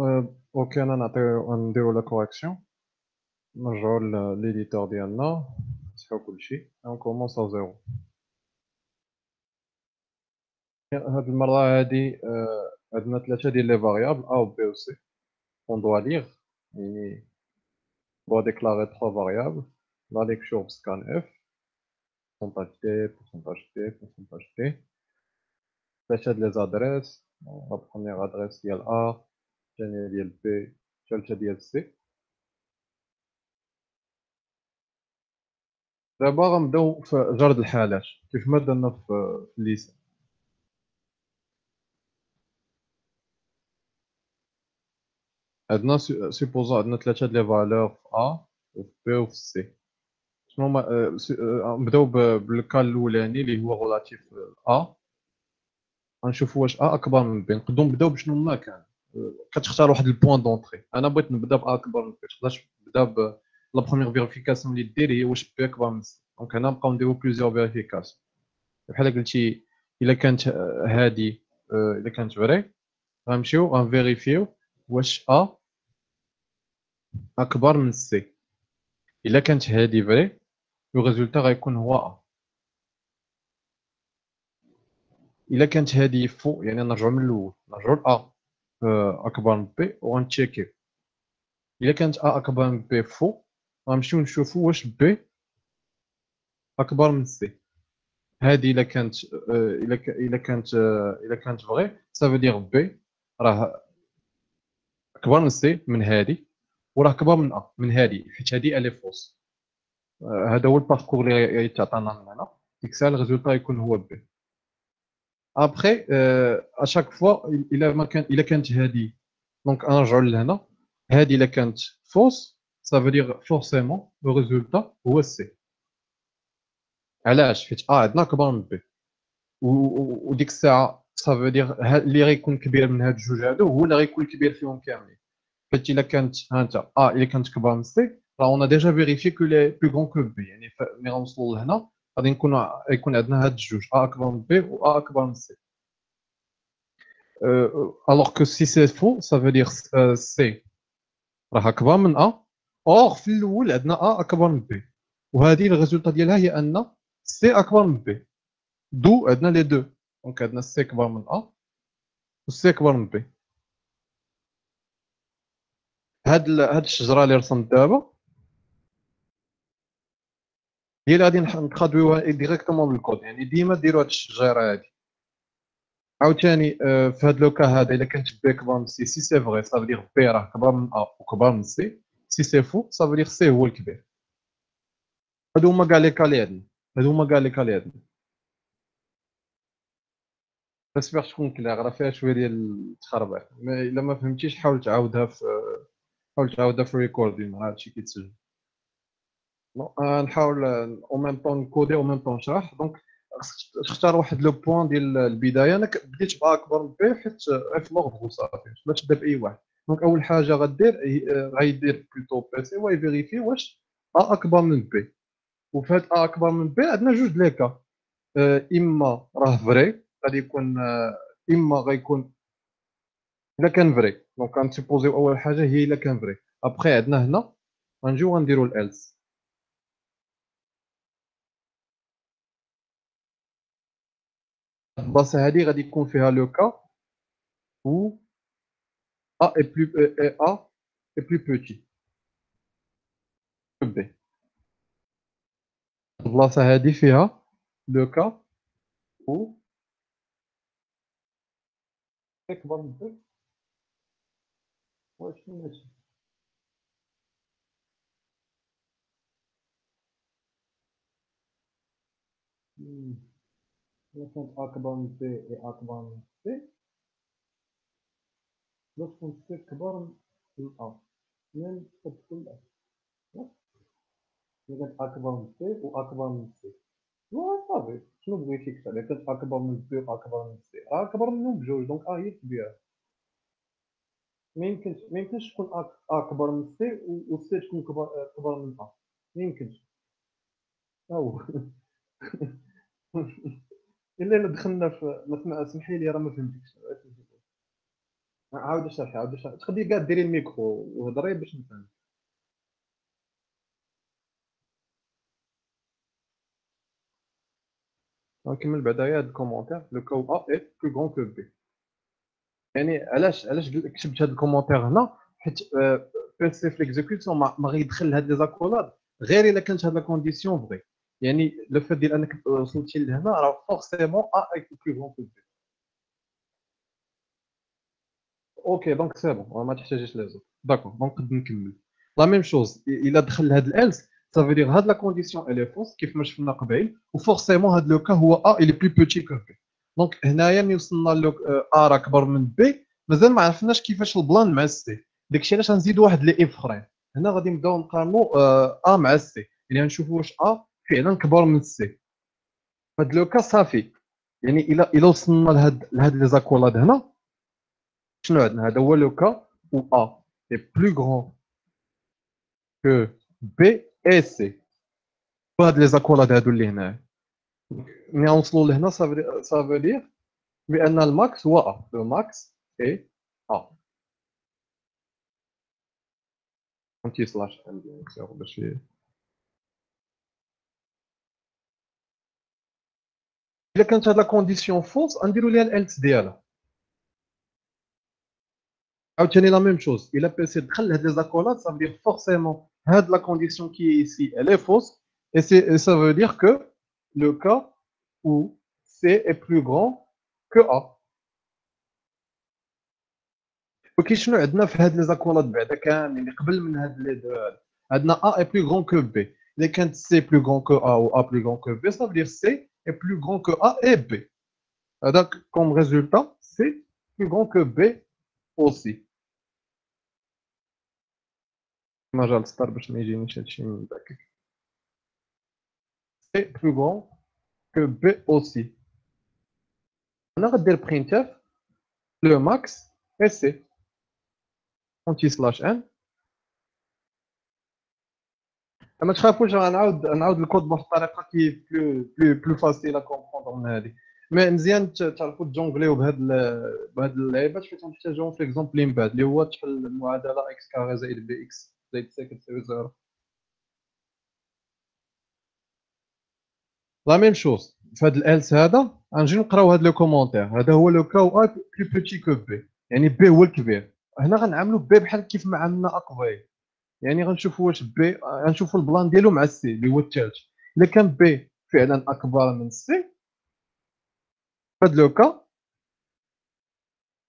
اوكي انا نديرو لا كوريكسيون، نرجعو ليديتور ديالنا، نمسحو كلشي اون كومونس ا زيرو. هاد المرة هادي عندنا ثلاثة ديال لي فاريابل A و B و C. On doit lire يعني on doit déclarer trois variables. La lecture scan F, pourcentage T, pourcentage T, pourcentage T. ثلاثة ديال les adresses. La première adresse ديال A, الثانية ديال B, الثالثة ديال C. دابا غنبداو في جرد الحالات كيف ما درنا في الليسان. عندنا سيبوزا عندنا ثلاثة ديال لي فالور في A وفي B وفي C. شنو هما نبداو بالكال الاولاني اللي هو غولاتيف A. غنشوفوا واش A اكبر من B. نقدروا نبداو بشنو ما كان. كتختار واحد البوان دونطري. انا بغيت نبدا ب A اكبر من B. تقدرش تبدا ب لا بروميير فيريفيكاسيون اللي دير هي واش B اكبر من C. دونك هنا نبقاو نديرو بليزيور فيريفيكاسيون. بحال قلتي الا كانت هادي الا كانت فري غنمشيو غنفيريفيو واش A اكبر من C. الا كانت هادي فري لو ريزولتا غيكون هو A. الا كانت هادي فو يعني نرجعو من الاول نرجعو ل A اكبر من B وغنتشيكيو. الا كانت A اكبر من B فو غنمشيو نشوفو واش B اكبر من C. هادي الا كانت الا كانت فغي سافو دير B راه اكبر من C من هادي وراه اكبر من A من هادي حيت هادي الي فوس. هذا هو الباركور اللي يتعطانا من هنا. ديك الساعه الريزولتا يكون هو B. ابخي اشاك فوا الا كانت هادي دونك نرجعو لهنا. هادي الا كانت فوس سافو دير فورسيمون لو ريزولتا هو سي. علاش؟ حيت عندنا اكبر من بي وديك الساعه سافو دير اللي غيكون كبير من هاد الجوج هادو هو اللي غيكون كبير فيهم كاملين. حيت الا كانت ها انت الا كانت كبر من سي راه اون ديجا فيريفي كو لي بلو غون كو بي. يعني ملي غنوصلوا لهنا غادي يكون عندنا هاد الجوج اكبر من بي اكبر من سي. alors que si c'est faux ça veut dire C راه اكبر من A. اور في الاول عندنا A اكبر من B وهذه الريزولتا ديالها هي ان C اكبر من B. دو عندنا لي دو دونك عندنا C اكبر من A و C اكبر من B. هاد الشجره اللي رسمت دابا هي اللي غادي نترادويوها ديريكتومون بالكود. يعني ديما ديروا هاد الشجره هادي. عاوتاني في هاد لوكا هذا الا كانت B اكبر من C سي سي فغي صافي دير B راه كبر من A وكبر من C. سي سي فو صافي دير C هو الكبير. هادو هما كاع لي كالي عندنا. هادو هما كاع لي كالي عندنا. جيسبيغ تكون كليغ. راه فيها شويه ديال التخربيق. الا ما فهمتيش حاول تعاودها في الريكوردين راه هادشي كيتسجل. نحاول او ميم طون نكودي او ميم طون نشرح. دونك خصك تختار واحد لو بوين ديال البدايه. انا بديت باكبر من بي حيت في لوغ وصافي ما تبدا باي واحد. دونك اول حاجه غدير غيدير بلوتو بي سي ويفيريفي واش اكبر من بي. وفي هاد اكبر من بي عندنا جوج لي كا. اما راه فري غادي يكون اما غيكون الا كان فري. دونك غنسيبوزيو اول حاجه هي الا كان فري. ابخي عندنا هنا غنجيو غنديرو الالس. البلاصه هذه غادي يكون فيها لو كا و A est plus A est plus petit que B. البلاصه هذه فيها لو كا و اكبر من B. واش ماشي الا كانت اكبر من B اي اكبر من C باش تكون C كبر من A من كل إذا كانت أكبر من سي وأكبر من سي صافي شنو بغيتي كثر. إذا كانت أكبر من بي وأكبر من سي راه أكبر منهم بجوج دونك هي كبيرة. ما يمكنش تكون أكبر من سي وسي تكون كبر من أ. ما يمكنش. ها هو إلا دخلنا في ما اسمحي لي راه ما فهمتكش. عاود اشرح عاود اشرح تقدري كاع ديري الميكرو وهضري باش نفهم. نكمل بعدايا هاد الكومونتير لو كو ا اي بلو غون كو بي. يعني علاش كتبت هاد الكومونتير هنا؟ حيت بي سي في ليكزيكيوسيون ما غيدخل هاد لي زاكولاد غير الا كانت هاد لا كونديسيون فري. يعني لو فات ديال انك وصلتي لهنا راه فورسيمون ا اي بلو غون كو بي. اوكي دونك سي بون ما تحتاجيش لي زوت. داكور دونك نقد نكمل لا ميم شوز. الا دخل هاد الالس ça veut dire هاد لا كونديسيون الي فوس كيف ما شفنا قبيل وفورسيمون هاد لو كا هو ا الي بلو بوتي كو بي. دونك هنايا ملي وصلنا لو ا راه كبر من بي مازال ما عرفناش كيفاش البلان مع السي. داكشي علاش غنزيدوا واحد لي اف اخرين. هنا غادي نبداو نقارنوا ا مع السي يعني غنشوفوا واش ا فعلا كبر من السي. هاد لو كا صافي. يعني الا وصلنا لهاد لي زاكولاد هنا شنو عندنا؟ هذا هو لو كا و A est plus grand que B et C. وهاد لي زاكولاد هادو اللي هنا ملي غنوصلوا لهنا صافي دير بان الماكس هو A. لو ماكس اي A. فهمتي سلاش عندي باش الا كانت هاد لا كونديسيون فولس غنديروا ليها الالس ديالها. عاوتاني لا ميم شوز الا بي سي دخل لهاد لي زاكولاد صافي دير فورسيمون هاد لا كونديسيون كي ici elle est fausse et ça veut dire que le cas où C est plus grand que A. وكاين شنو عندنا في هاد لي زاكولاد بعدا كاملين اللي قبل من هاد لي دو هاد؟ عندنا A est plus grand que B. الا كانت C plus grand que A ou A plus grand que B ça veut dire C est plus grand que A et B. هذاك comme résultat C plus grand que B aussi. مجال السطر باش ما يجينيش هادشي من داك. C plus grand que B aussi. هنا غدير printf le max et C anti slash n. ما تخافوش غنعاود الكود بواحد الطريقه كي بلو فاسيل ا كومبروندر من هذه. مي مزيان تعرفوا تجونغليو بهاد اللعيبات فاش تنحتاجوهم في اكزومبل من بعد اللي هو تحل المعادله اكس كاري زائد بي اكس زائد سي كتساوي زيرو. لا ميم شوز في هاد الالس هذا غنجيو نقراو هاد لو كومونتير. هذا هو لو كاو ا بلو بوتي كو بي يعني بي هو الكبير. هنا غنعاملوا بي بحال كيف ما عملنا قبيل. يعني غنشوفوا واش بي غنشوفوا البلان ديالو مع السي اللي هو الثالث. الا كان بي فعلا اكبر من سي في هذا لو كا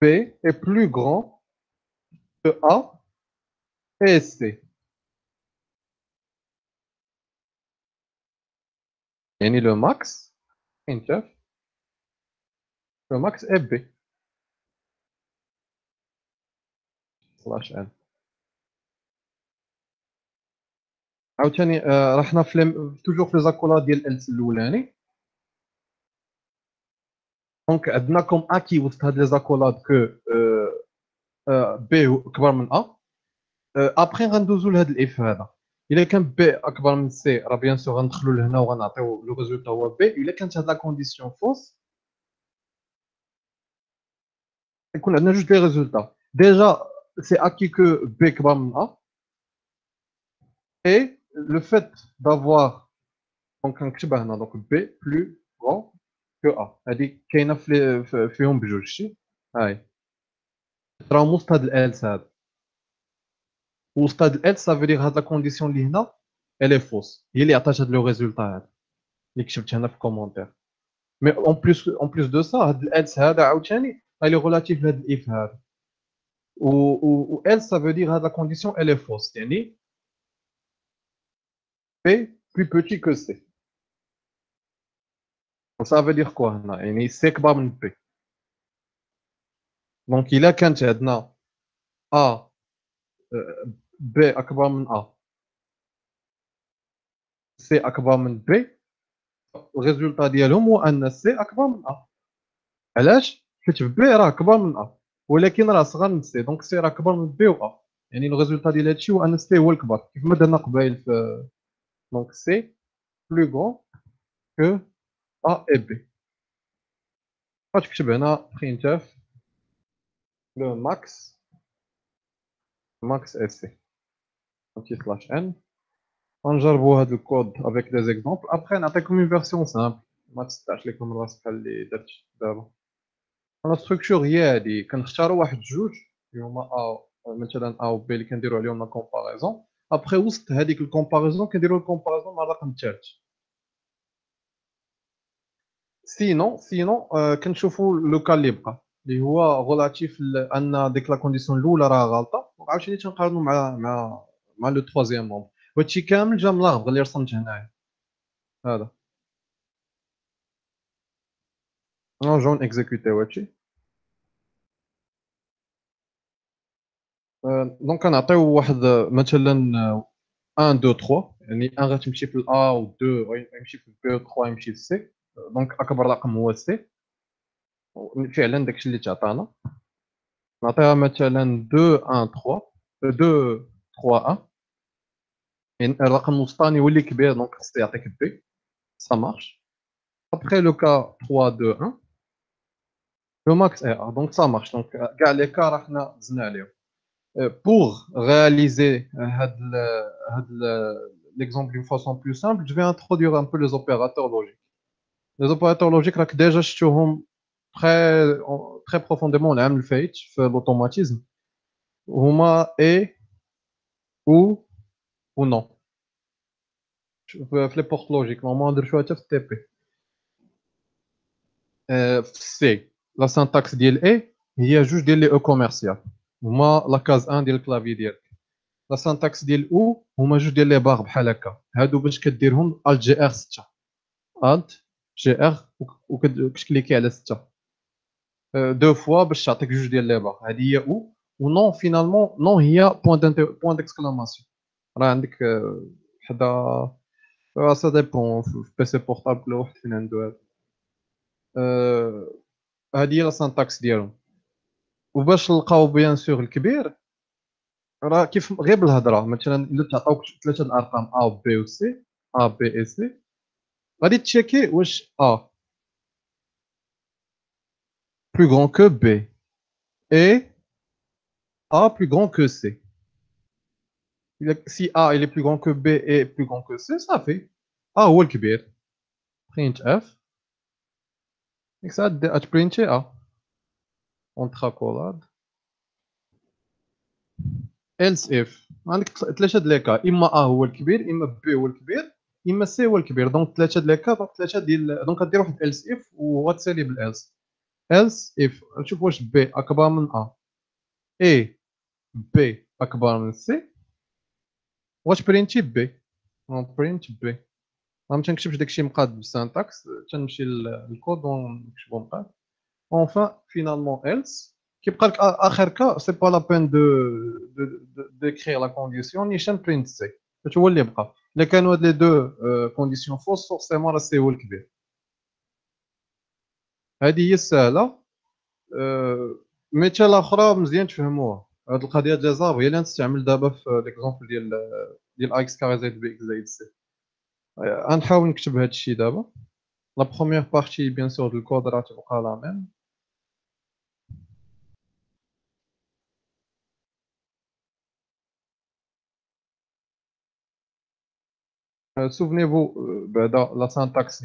بي est plus grand que A et C. يعني لو ماكس انت لو ماكس est B سلاش ان. عاوتاني رحنا في توجور في ليزاكولاد ديال الالس الاولاني. دونك عندنا كوم ا كي وسط هاد ليزاكولاد كو بي كبر من ا. ابخي غندوزو لهاد الاف هذا. الا كان بي اكبر من سي راه بيان سور غندخلو لهنا وغنعطيو لو ريزولتا هو بي. الا كانت هاد لا كونديسيون فوس يكون عندنا جوج لي ريزولتا. ديجا سي اكي كو بي كبر من ا et le fait d'avoir دونك غنكتبها هنا دونك بي بلو غون كو ا. هادي كاينه فيهم بجوج شتي. هاي راهم وسط هاد الالس هذا وسط هاد الالس صافي دير هاد لا كونديسيون اللي هنا الي فوس هي اللي عطات هاد لو ريزولتا هذا اللي كتبت هنا في الكومونتير. مي اون بليس دو سا هاد الالس هذا عاوتاني لي غولاتيف لهاد الاف هذا و ال ça veut dire هاد لا كونديسيون elle est fausse يعني P plus petit que C. ça veut dire quoi هنا؟ يعني C كبر من P. دونك الا كانت عندنا A B اكبر من A C اكبر من B الريزولتا ديالهم هو ان C اكبر من A. علاش؟ حيت B راه كبر من A ولكن راه صغر من C دونك C راه كبر من B و A. يعني الريزولتا ديال هادشي هو ان C هو الكبر كيف ما درنا قبيل في دونك C plus grand que A et B. غتكتب هنا printf le max SC. Ok, slash n. On جربوا هذا الكود avec des exemples. Après, نعطيكم une version simple. ما تستعش لكم الراس بحال اللي درت دابا. لا ستركتور هي هادي، كنختاروا واحد جوج اللي هما مثلا ا و بي اللي كنديروا عليهم لا كومباريزون. ابخي وسط هذيك الكومباريزون كنديروا الكومباريزون مع الرقم الثالث. سينون كنشوفوا لو كال اللي بقى اللي هو ريلاتيف ان ديك لا كونديسيون الاولى راه غلطه، وعاوتاني تنقارنوا مع لو تروازيام مومبر. وهادشي كامل جا من لاغبغ اللي رسمت هنايا هذا. جون اكزيكوتيو هادشي. دونك كنعطيو واحد مثلا 1 2 3، يعني 1 غتمشي في الA و 2 غيمشي في الB و 3 يمشي في C. دونك أكبر رقم هو C. فعلا داكشي اللي تعطانا. نعطيها مثلا 2 1 3 2 3 1، يعني الرقم الوسطاني هو اللي كبير دونك خصو يعطيك B. Ça marche. Après le cas 3 2 1 le max est A donc ça marche. Donc كاع les cas راه حنا دزنا عليهم. Pour réaliser l'exemple d'une façon plus simple, je vais introduire un peu les opérateurs logiques. Les opérateurs logiques, راك déjà شفتوهم très profondément العام اللي فايت في l'automatisme. هما et ou non. في les portes logiques normalement درتوها حتى في التي بي. في C la syntaxe ديال et هي جوج ديال لي او كوميرسيال هما لا كاز 1 ديال الكلافي ديالك. لا سانتاكس ديال او هما جوج ديال لي باغ بحال هكا، هادو باش كديرهم الت جي ار 6 الت جي ار وكتكليكي على 6 دو فوا باش تعطيك جوج ديال لي باغ. هادي هي او. ونون فينالمون نون هي بوان ديكسكلاماسيون. راه عندك حدا سا ديبون في بيسي بورطابل كل واحد فين عنده هذا. هادي هي لا سانتاكس ديالهم. وباش نلقاو بيان سور الكبير راه كيف غير بالهضره، مثلا الا تعطاوك ثلاثه الارقام ا و بي و سي، ا بي اي سي، غادي تشيكي واش ا plus grand que B et A plus grand que C. Si A il est plus grand que B et plus grand que C, ça fait A هو الكبير. print F ديك الساعة تبرينتي A اونتر اكولاد else if. عندك ثلاثة د لي كا، اما A هو الكبير، اما B هو الكبير، اما C هو الكبير. دونك ثلاثة د لي كا، دونك ثلاثة ديال دونك غدير واحد else if وغتسالي بالelse. else if نشوف واش B اكبر من A et B اكبر من C وغتبرينتي B. برينت بي. ما تنكتبش داكشي مقاد بالسانتاكس، تنمشي للكود ونكتبو مقاد. اونفان فينالمون else كيبقى لك اخر كا سي با لا بين ديكريغ لا كونديسيون نيشان برينت سي. هادشي هو اللي بقى. الا كانوا هاد لي دو كونديسيون فوس فورسيمون راه سي هو الكبير. هادي هي السهله. مثال اخرى مزيان تفهموها. هاد القضيه ديال زاب هي اللي نستعمل دابا في ليكزومبل ديال اكس كاري زائد بي اكس زائد سي. غنحاول نكتب هاد الشيء دابا. لا بروميير بارتي بيان سور دو الكود راه تبقى لا ميم. سوفنيفو بعدا لا سانتاكس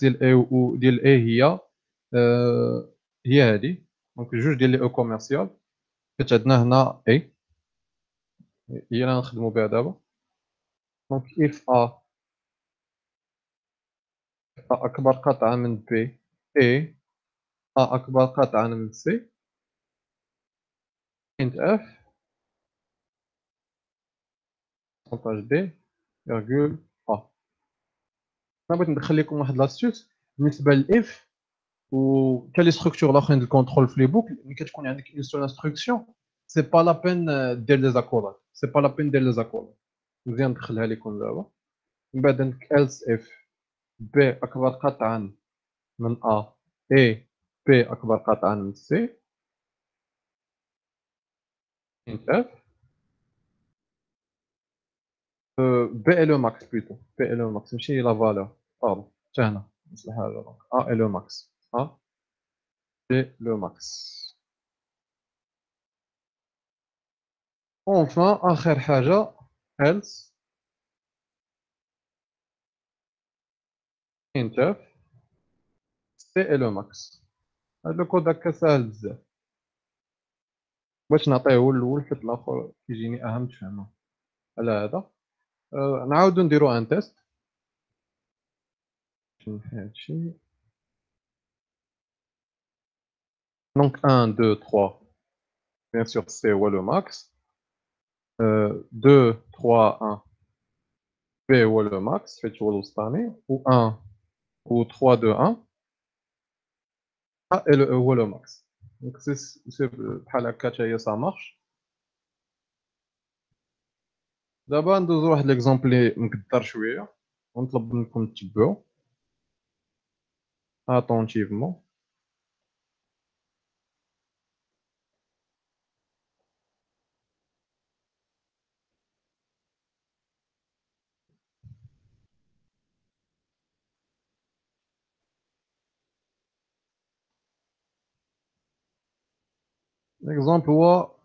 ديال اي و ديال اي هي هي هادي. دونك جوج ديال لي او كوميرسيال حيت عندنا هنا اي هي اللي غنخدمو بها دابا. دونك if a اكبر قطعه من بي اي a اكبر قطعه من سي print f pourcentage d virgule a. انا بغيت ندخل لكم واحد لاستيوس بالنسبه للاف وحتى لي ستركتور الاخرين ديال الكونترول في لي بوكل. ملي كتكون عندك اون سول انستركسيون سي با لا بين دير لي زاكولات، سي با لا بين دير لي زاكولات. مزيان ندخلها لكم دابا. من بعد عندك else if b اكبر قطعا من a et b اكبر قطعا من c print f b est le max plutôt. b est le max ماشي لا فالور باردون حتى هنا نفس الحاجه. دونك a est le max a c'est le max. Enfin, آخر حاجة else printf c'est le max. هذا الكود هكا ساهل بزاف. باش نعطيه الأول حيت الآخر كيجيني أهم تفهمو. على هذا نعاودو نديرو ان تيست. نمحي هادشي. Donc 1, 2, 3, bien sûr c'est هو le max. 2, 3, 1, B هو le max فايت هو الوسطاني و 1 و 3, 2, 1 A هو le max. Donc c'est بحال هكا حتى هي ça marche. دابا ندوزو لواحد ليكزومبل اللي مكدر شوية ونطلب منكم تتبعو attentivement. L'exemple هو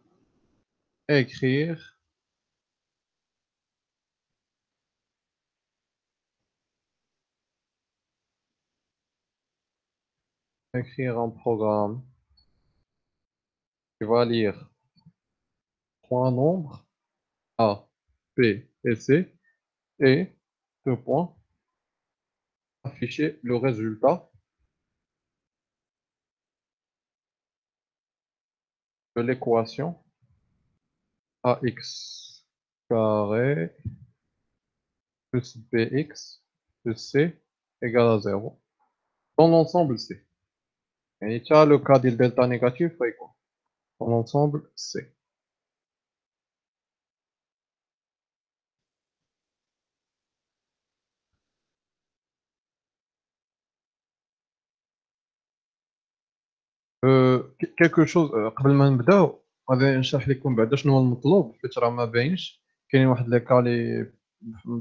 écrire un programme qui va lire trois nombres A, B et C et deux points, afficher le résultat de l'équation AX carré plus BX plus C égale à 0 dans l'ensemble C. Et tu as le cas du delta négatif, fait quoi? Dans l'ensemble C. quelque chose قبل ما نبداو غادي نشرح لكم بعدا شنو هو المطلوب حيت راه ما باينش. كاينين واحد لي كا لي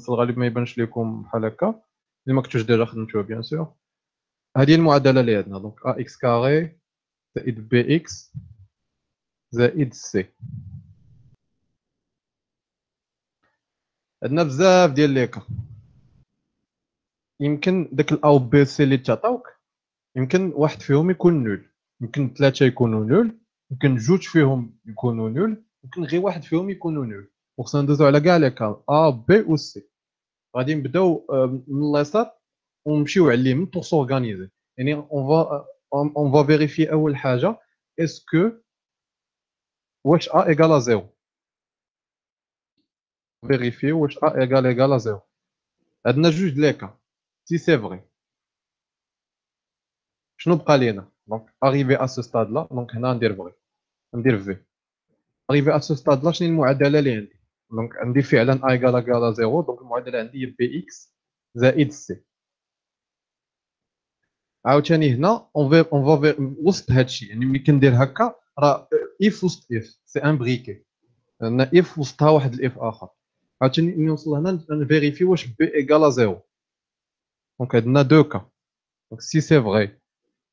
في الغالب ما يبانش لكم بحال هكا اللي ما كنتوش ديجا خدمتوها بيان سور. هذه المعادله اللي عندنا دونك ا اكس كاري زائد بي اكس زائد سي. عندنا بزاف ديال لي كا. يمكن داك الاو بي سي اللي تعطاوك يمكن واحد فيهم يكون نول، يمكن ثلاثه يكونوا نول، يمكن جوج فيهم يكونوا نول، يمكن غير واحد فيهم يكونوا نول. وخصنا ندوزو على كاع لي كا ا بي و سي. غادي نبداو من اليسار ونمشيو على اليمين بور سورغانيزي. يعني اون فا فيريفي اول حاجه اسكو واش ا ايكال زيرو. فيريفي واش ا ايكال زيرو. عندنا جوج لي كا. سي سي فري شنو بقى لينا؟ دونك اريفي ا سو ستاد لا دونك هنا ندير فري ندير في. اريفي ا سو ستاد لا شنو المعادله اللي عندي؟ دونك عندي فعلا ا ايكال زيرو دونك المعادله عندي هي بي اكس زائد سي. عاوتاني هنا اون فا وسط هادشي يعني ملي كندير هكا راه اف وسط اف سي ان بريكي لان اف وسطها واحد الاف اخر. عاوتاني ملي نوصل هنا نفيريفي واش بي ايكالا زيرو. دونك عندنا دو كا. دونك سي سي فغي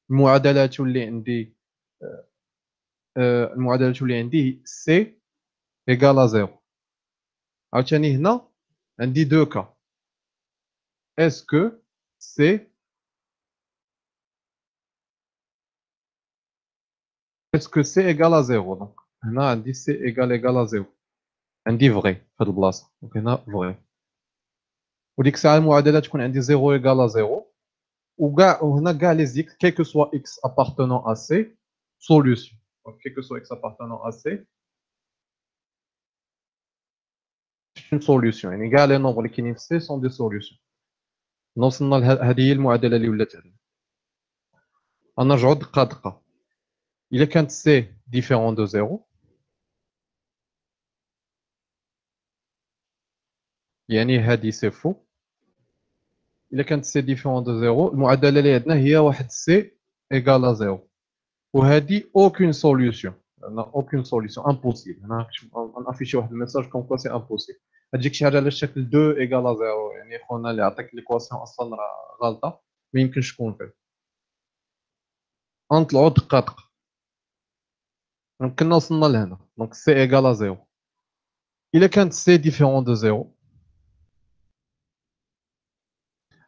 المعادله تولي عندي المعادله تولي عندي سي ايكالا زيرو. عاوتاني هنا عندي دو كا اسكو سي اسكو سي ايكالا زيرو. دونك هنا عندي سي ايكالا زيرو عندي فغي في هاد البلاصه دونك هنا فغي. وديك الساعه المعادله تكون عندي 0 ايكالا 0 وكاع وهنا كاع لي زيكس كي كو سوا اكس ابارتونون ا سي سوليوشن. دونك كي كو سوا اكس ابارتونون ا سي اون سوليوشن يعني كاع لي نومبر اللي كاينين في سي سون دي سوليوشن. وصلنا هذه هي المعادله اللي ولات عندنا. غنرجعوا دقه دقه. الا كانت سي ديفيرون دو 0 يعني هذه سي فو. الا كانت سي ديفيرون دو 0 المعادله اللي عندنا هي واحد سي ايكال 0 وهذه اوكين سوليوشن. عندنا اوكين سوليوشن امبوسيبل. هنا غنافيشي واحد الميساج كوم كوا سي امبوسيبل. هاديك شي حاجه على الشكل 2 ايكال 0 يعني خونا اللي عطاك ليكواسيون اصلا راه غلطه ما يمكنش تكون فيه. غنطلعو دقائق. دونك كنا وصلنا لهنا. دونك سي ايكال ا زيرو. إلا كانت سي ديفيرون دو زيرو،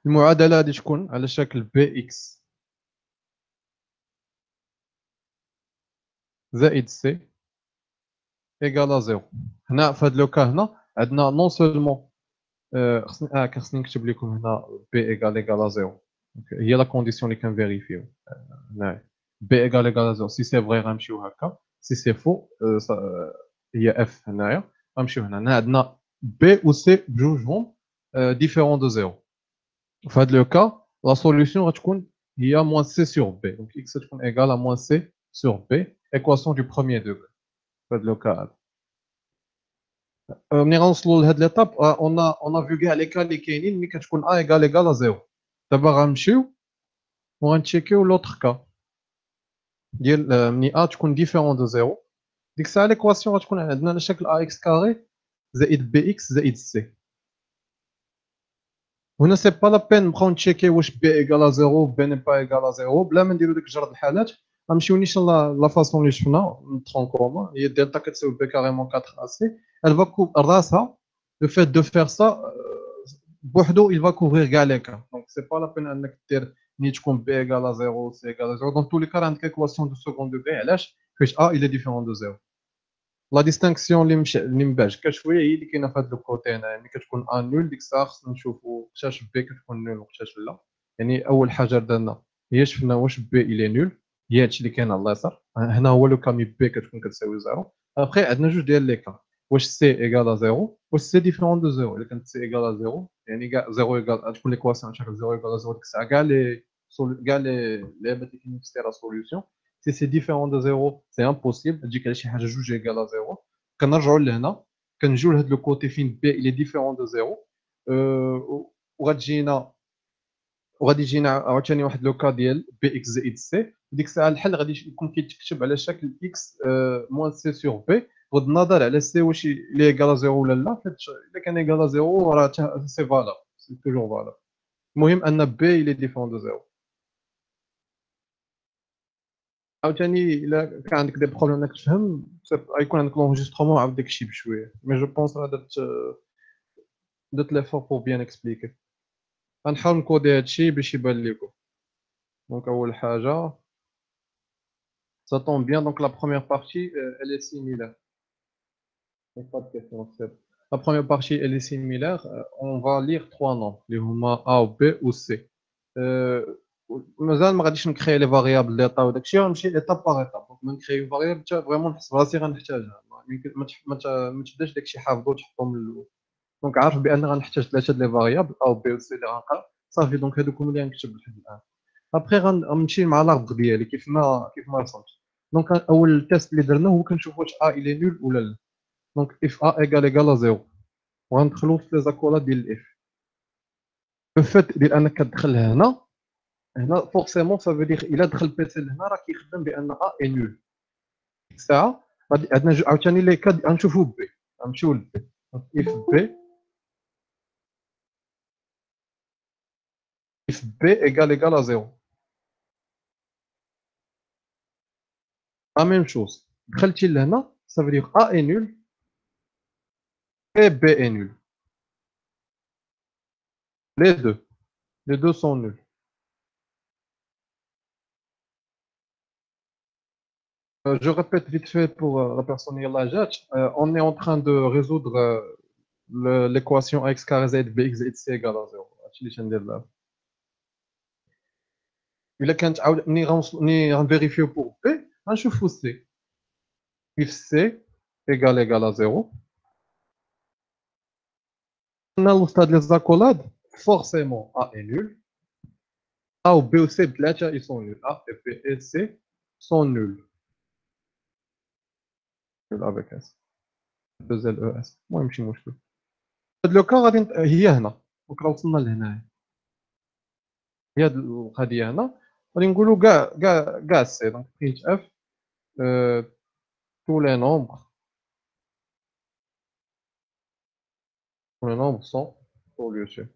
المعادلة غادي تكون على شكل بي إكس زائد سي ايكال ا زيرو. هنا في هاد لو كا هنا عندنا نون سولمون خصني نكتب لكم هنا بي ايكال ا زيرو. هي لا كونديسيون اللي كنفيريفيو هنايا. بي ايكال ا زيرو سي سي فغي غنمشيو هكا، سي سي فو هي اف هنايا غنمشيو هنا. هنا عندنا بي و سي بجوجهم ديفيرون دو زيرو. في هاد لو كا لا سوليسيون غتكون هي موان سي سور بي. دونك اكس تكون ايكال ا موان سي سور بي، ايكواسيون دو بروميير دوغري في هاد لو كا هذا. ملي غنوصلوا لهاد ليطاب اون فيو كاع لي كا اللي كاينين ملي كتكون ا ايكال زيرو. دابا غنمشيو وغنتشيكيو لوطخ كا ديال ملي ا تكون ديفيرون دو زيرو. ديك الساعه ليكواسيون غتكون عندنا على شكل ا اكس كاري زائد بي اكس زائد سي. هنا سي با لا بين نبقاو نتشيكي واش بي ايكال زيرو بي ني با ايكال زيرو بلا ما نديرو ديك جرد الحالات. غنمشيو نيشان لا فاصون اللي شفنا نطخون كومون هي دلتا كتساوي بي كاريمون 4 ا سي. elle va راسها لو فيت دو فير سا بوحدو il va couvrir كاع لي كا. دونك سي با لا بين انك دير ملي تكون بي ايكال زيرو سي ايكال زيرو. دونك تو لي كا عندك ايكواسيون دو سكوند دوغري. علاش؟ حيت ا il est différent de zéro. لا ديستانكسيون اللي مباشكه شويه هي اللي كاينه في هذا الكوتي هنا. ملي كتكون ان نول ديك الساعه خصنا نشوفوا وقتاش بي كتكون نول وقتاش لا. يعني اول حاجه درنا هي شفنا واش بي الي نول، هي هادشي اللي كاين على اليسار. هنا هو لو كامي بي كتكون كتساوي زيرو. ابخي عندنا جوج ديال لي كا، واش سي ايكال زيرو واش سي ديفيرون دو زيرو. الا كانت سي ايكال زيرو يعني كاع زيرو ايكال تكون ليكواسيون شكل زيرو ايكال زيرو. ديك الساعه كاع لي لعبات اللي كاينين في لا سوليوشن. سي سي ديفيرون دو زيرو سي امبوسيبل تجيك على شي حاجه جوج ايكال زيرو. كنرجعوا لهنا كنجيو لهاد لو كوتي فين بي اللي ديفيرون دو زيرو. وغتجينا وغادي يجينا عاوتاني واحد لو كا ديال بي اكس زائد سي. ديك الساعه الحل غادي يكون كيتكتب على شكل اكس موان سي سور بي بغض النظر على سي واش اللي ايكال زيرو ولا لا. الا كان ايكال زيرو راه سي فالا سي توجور فالا. المهم ان بي اللي ديفيرون دو زيرو. عاوتاني الا كان عندك دي بروبليم انك تفهم غيكون عندك لونجسترومون عاود داكشي بشويه. مي جو بونس راه درت ليفور بور بيان اكسبليكي. غنحاول نكودي هادشي باش يبان لكم. دونك اول حاجه ça tombe bien. Donc la première partie elle est similaire. Donc, pas de question, la première partie elle est similaire. On va lire trois nombres اللي هما A ou B ou C. مازال ما غاديش نكري لي فاريابل اللي عطاو داكشي. غنمشي ايتاب باغ ايتاب. دونك ما نكري فاريابل حتى فريمون نحس براسي غنحتاجها. ما تبداش داكشي حافظو تحطو من الاول. دونك عارف بان غنحتاج ثلاثه ديال لي فاريابل A و B و C اللي غنقرا صافي. دونك هادوك اللي غنكتب لحد الان. ابخي غنمشي مع لاربغ ديالي كيف ما رسمت. دونك اول تيست اللي درنا هو كنشوف واش ا الي نول ولا لا. دونك اف ا ايكال زيرو وغندخلو في لي زاكولات ديال الاف. لو فات ديال انك كتدخل هنا فورسيمون سافو دير الا دخل بيسي لهنا راه كيخدم بان ا اي نول. ديك الساعه غادي عندنا عاوتاني لي كاد غنشوفو بي. غنمشيو لبي. اف بي اف بي ايكال زيرو. لا ميم شوز دخلتي لهنا سافو دير ا اي نول اي بي اي نول. Les deux. Les deux sont nuls. Je répète vite fait pour la personne qui l'a jette. On est en train de résoudre l'équation x carré z bx z c égale à 0. هادشي اللي تندير دابا. إلا كانت عاود ملي غنفيريفيو بور بي غنشوفو سي. if c égal à 0 قلنا الوسط لي زاكولاد forcément a est nul. a و b و c بثلاثه ils sont nuls. a et b et c sont nuls. Nul avec s 2 l e s. المهم ماشي مشكل. هاد لو كا غادي هي هنا. دونك راه وصلنا لهنايا. هي هاد القضيه هنا غادي نقولوا كاع سي. دونك برينت اف tous les nombres sont solution.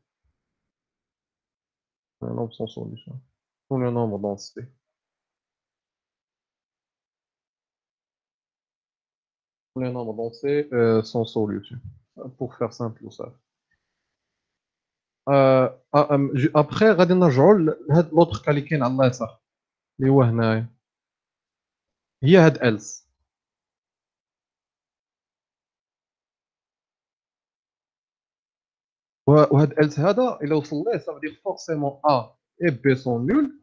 Tous les nombres sont solution. Tous les nombres dans C. Les nombres entiers sans solution. Pour faire simple ou ça. Après, غادي نرجعوا لهاد l'autre cas اللي كاين على اليسار اللي هو هنايا هي هاد else. وهاد else هذا إلا وصل ليه ça veut dire forcément A et B sont nuls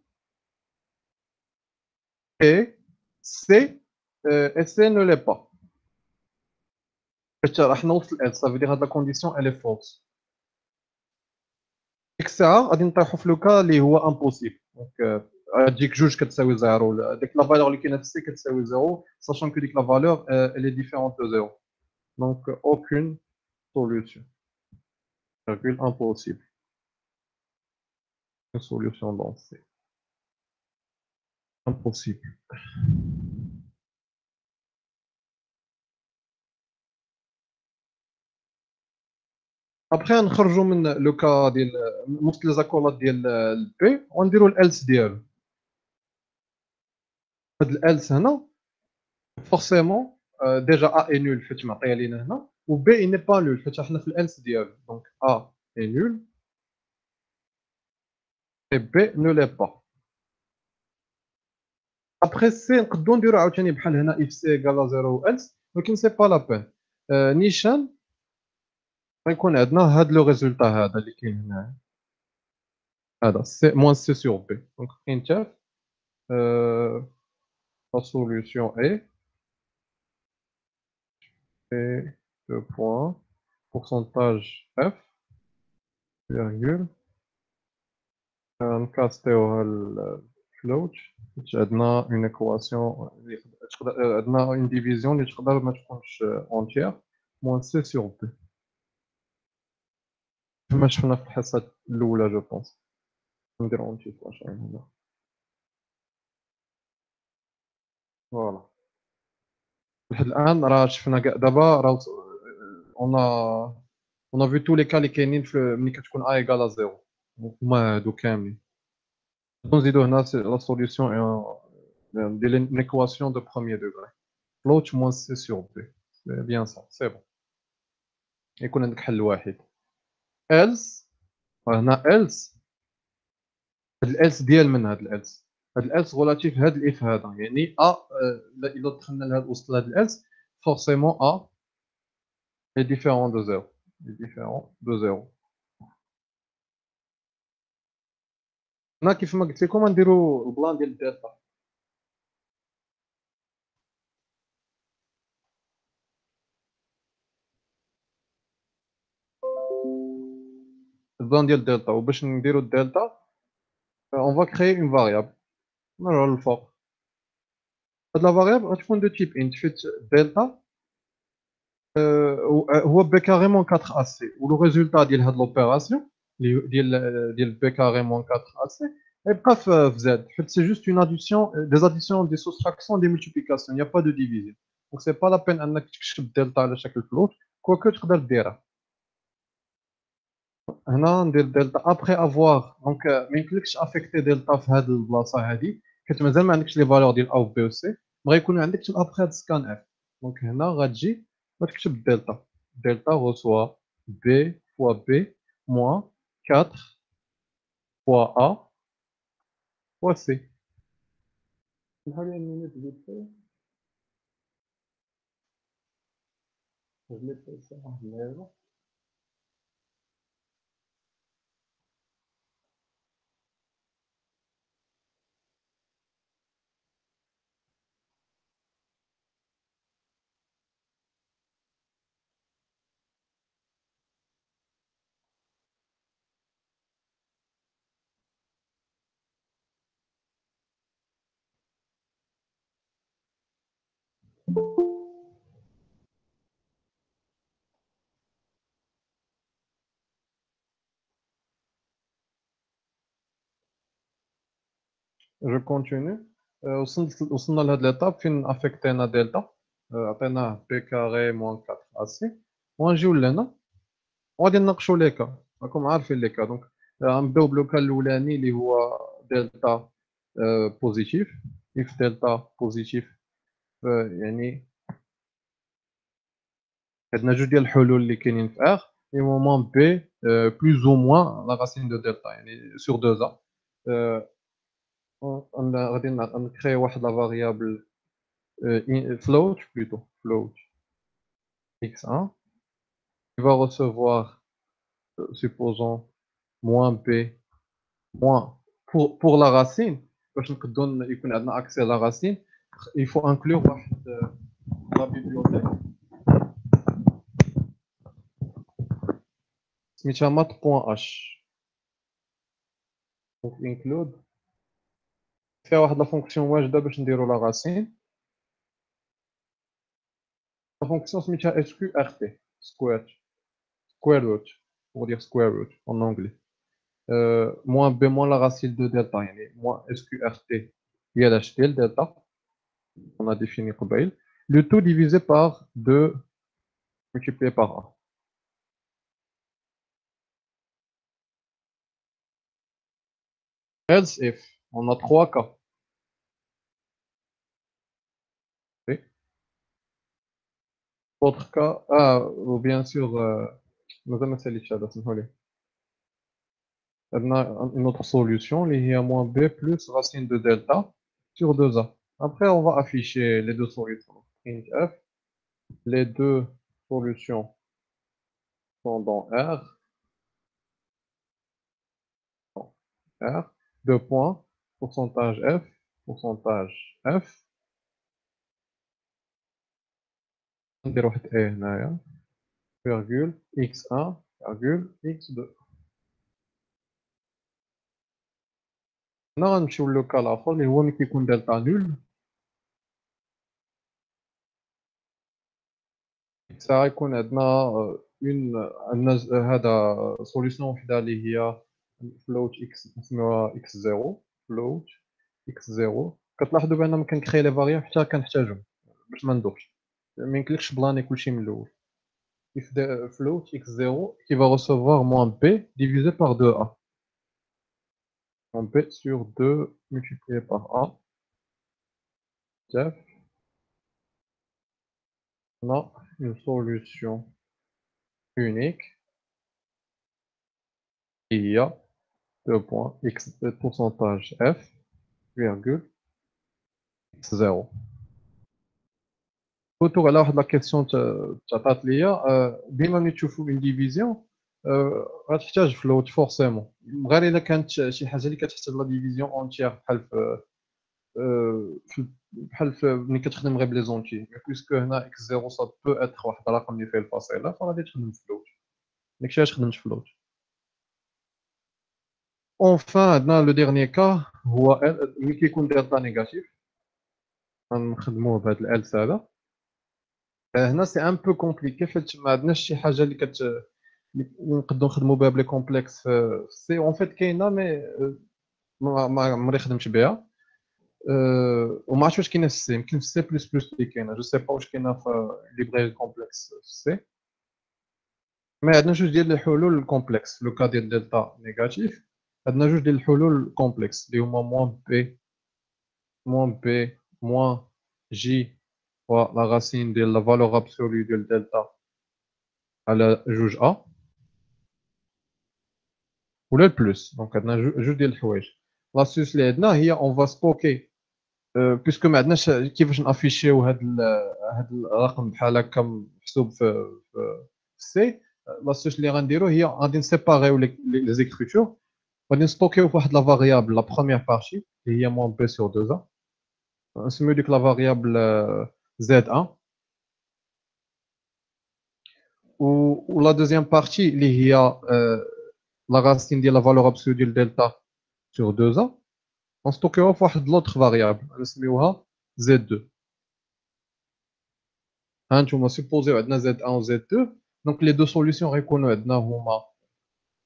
et C ne l'est pas. باش راح نوصل else ça veut dire هاد la condition elle est fausse. ديك الساعة غادي نطيحوا في لو كا اللي هو impossible. دونك تجيك جوج كتساوي زيرو ديك لا فالور اللي كاينه في سي كتساوي زيرو sachant que ديك لا فالور elle est différente de zéro. Donc aucune solution. Virgule impossible. Une solution dans C. Impossible. Après نخرجوا من لو كا ديال وسط لي زاكولات ديال البي ونديروا الالس ديالو. هاد الالس هنا فورسيمون ديجا A est nul حيت معطيه لينا هنا و B il n'est pas nul حيت حنا في الالس ديالو. Donc A est nul et B ne l'est pas. Après C نقدروا نديروا عاوتاني بحال هنا if C égale 0 else ولكن سي با لا بين. نيشان غيكون عندنا هاد لو ريزولتا هذا اللي كاين هنا هذا C moins C sur B. Donc printf la solution est et deux points pourcentage F virgule نكاستيوها الفلوت باش عندنا اون ايكواسيون عندنا اون ديفيزيون اللي تقدر ما تكونش اونتيير موان سي سور بي كما شفنا في الحصه الاولى جو بونس. ندير اونتي فلاش هنا فوالا. لحد الان راه شفنا كاع دابا راه اون ا فيو تو لي كا اللي كاينين ملي كتكون ا ايكال زيرو هما هادو كاملين. نزيدو هنا لا سوليسيون ديال une équation de premier degré. Float moins C sur B. C'est bien ça, c'est bon. يكون عندك حل واحد. else هنا else هاد الelse ديال من هاد الelse. هاد الelse غولاتيف هاد الاف هذا يعني A إلا دخلنا لهاد وسط هاد الelse forcément A est différent de 0. Est différent de 0. هنا كيف ما قلت لكم غنديروا البلان ديال الدلتا. البلان ديال الدلتا وباش نديروا الدلتا on va créer une variable. نرجعوا للفوق. هاد لا فاريابل غتكون دو تيب انت حيت دلتا هو بي كاريمون 4 AC و لو ريزولتا ديال هاد لوبيراسيون ديال بي كاريمون 4 AC غيبقى في زد حيت سي جوست اون اديسيون دي سوستراكسيون دي مولتيبليكاسيون يا با دو ديفيزيون. دونك سي با لا بين انك تكتب دلتا على شكل فلوت كواكو تقدر ديرها. هنا ندير دلتا ابخي افواغ دونك ما يمكنلكش افيكتي دلتا في هاد البلاصه هادي حيت مازال ما عندكش لي فالور ديال ا و بي و سي بغا يكون عندك ابخي هاد سكان اف. دونك هنا غتجي وتكتب دلتا. Delta reçoit B fois B moins 4 fois A fois C. نحاول minute vite fait. Je l'ai fait ça en lèvres. Je continue. وصلنا لهاد ليطاب فين افيكتينا دلتا عطيناه بي كاري موان 4 اسي وغنجيو لهنا وغادي نناقشوا لي كا راكم عارفين لي كا. دونك غنبداو بلوكا الاولاني اللي هو دلتا بوزيتيف. اف دلتا بوزيتيف يعني عندنا جوج ديال الحلول اللي كاينين في R et moment B plus ou moins la racine de delta يعني sur 2A غادي نكري واحد لا variable float plutôt float x1 qui va recevoir supposons moins B moins pour la racine باش نقدروا يكون عندنا accès à la racine il faut inclure واحد la bibliothèque سميتها mat.h donc include فيها واحد لا فونكسيون واجده باش نديرو لا راسين لا فونكسيون سميتها sqrt square root pour dire square root en anglais moins b moins la racine de delta يعني moins sqrt ديال h ديال delta on a défini قبيل le tout divisé par 2 multiplié par a else if on a 3 cas okay. Autre cas ou bien sûr مازال ما ساليتش هذا سمحوا لي une autre solution, il y a moins b plus racine de delta sur 2a. Après, on va afficher les deux solutions. Printf, les deux solutions sont dans R, deux points, pourcentage f, ندير واحد a هنايا, virgule x1, virgule x2. هنا غنمشيو لو كا لاخر اللي هو ملي كيكون دلتا نول ساعة يكون عندنا عندنا هذا سوليسيون وحده اللي هي فلوت اكس نسميوها اكس زيرو فلوت اكس زيرو كتلاحظوا بان ما كنكري لي فاريابل حتى كنحتاجهم باش ما ندوخش ما يمكنلكش بلاني كلشي من الاول if the float x0 qui va recevoir moins b divisé par 2a donc b sur 2 multiplié par a on a une solution unique il y a 2 points x pourcentage f virgule x0 retour على واحد لا كيسيون تعطات ليا ديما ملي تشوفوا اون ديفيزيون غتحتاج فلوت فورسيمون غير الا كانت شي حاجه اللي كتحتاج لا ديفيزيون اونتيير بحال ملي كتخدم غير بلي زونتي مي بويسكو هنا اكس زيرو سا بو اتر واحد الرقم اللي فيه الفاصله فغادي تخدم فلوت داكشي علاش خدمت فلوت اونفان عندنا لو ديرني كا هو ملي كيكون دلتا نيجاتيف غنخدموه بهذا الالس هذا هنا سي ان بو كومبليكي حيت ما عندناش شي حاجه اللي نقدروا نخدموا بها بلي كومبلكس في سي اون فيت كاينه مي ما عمري خدمت بها وما عرفتش واش كاينه في السي يمكن في سي بلس بلس اللي كاينه جو سي با واش كاينه في ليبراري كومبلكس في السي مي عندنا جوج ديال الحلول الكومبلكس لو كا ديال دلتا نيجاتيف عندنا جوج ديال الحلول الكومبلكس اللي هما موان بي موان جي la racine de la valeur absolue de delta على جوج a ولا البلس دونك عندنا جوج ديال الحوايج لاسيوس اللي عندنا هي اون فا ستوكي بيسكو ما عندناش كيفاش نافيشيو هاد الرقم بحال هكا محسوب في السي لاسيوس اللي غنديرو هي غادي نسيباريو لي زيكريتور غادي نستوكيو في واحد لا فاريابل لا بروميير بارتي اللي هي موان بي سور 2 a نسميو ديك لا فاريابل z1 ou la deuxième partie اللي هي la racine ديال la valeur absolue ديال delta sur 2a غنستوكيوها في واحد لوطخ فاريابل نسميوها z2 ها نتوما سيبوزيو عندنا z1 و z2 دونك لي دو سوليسيون غيكونوا عندنا هما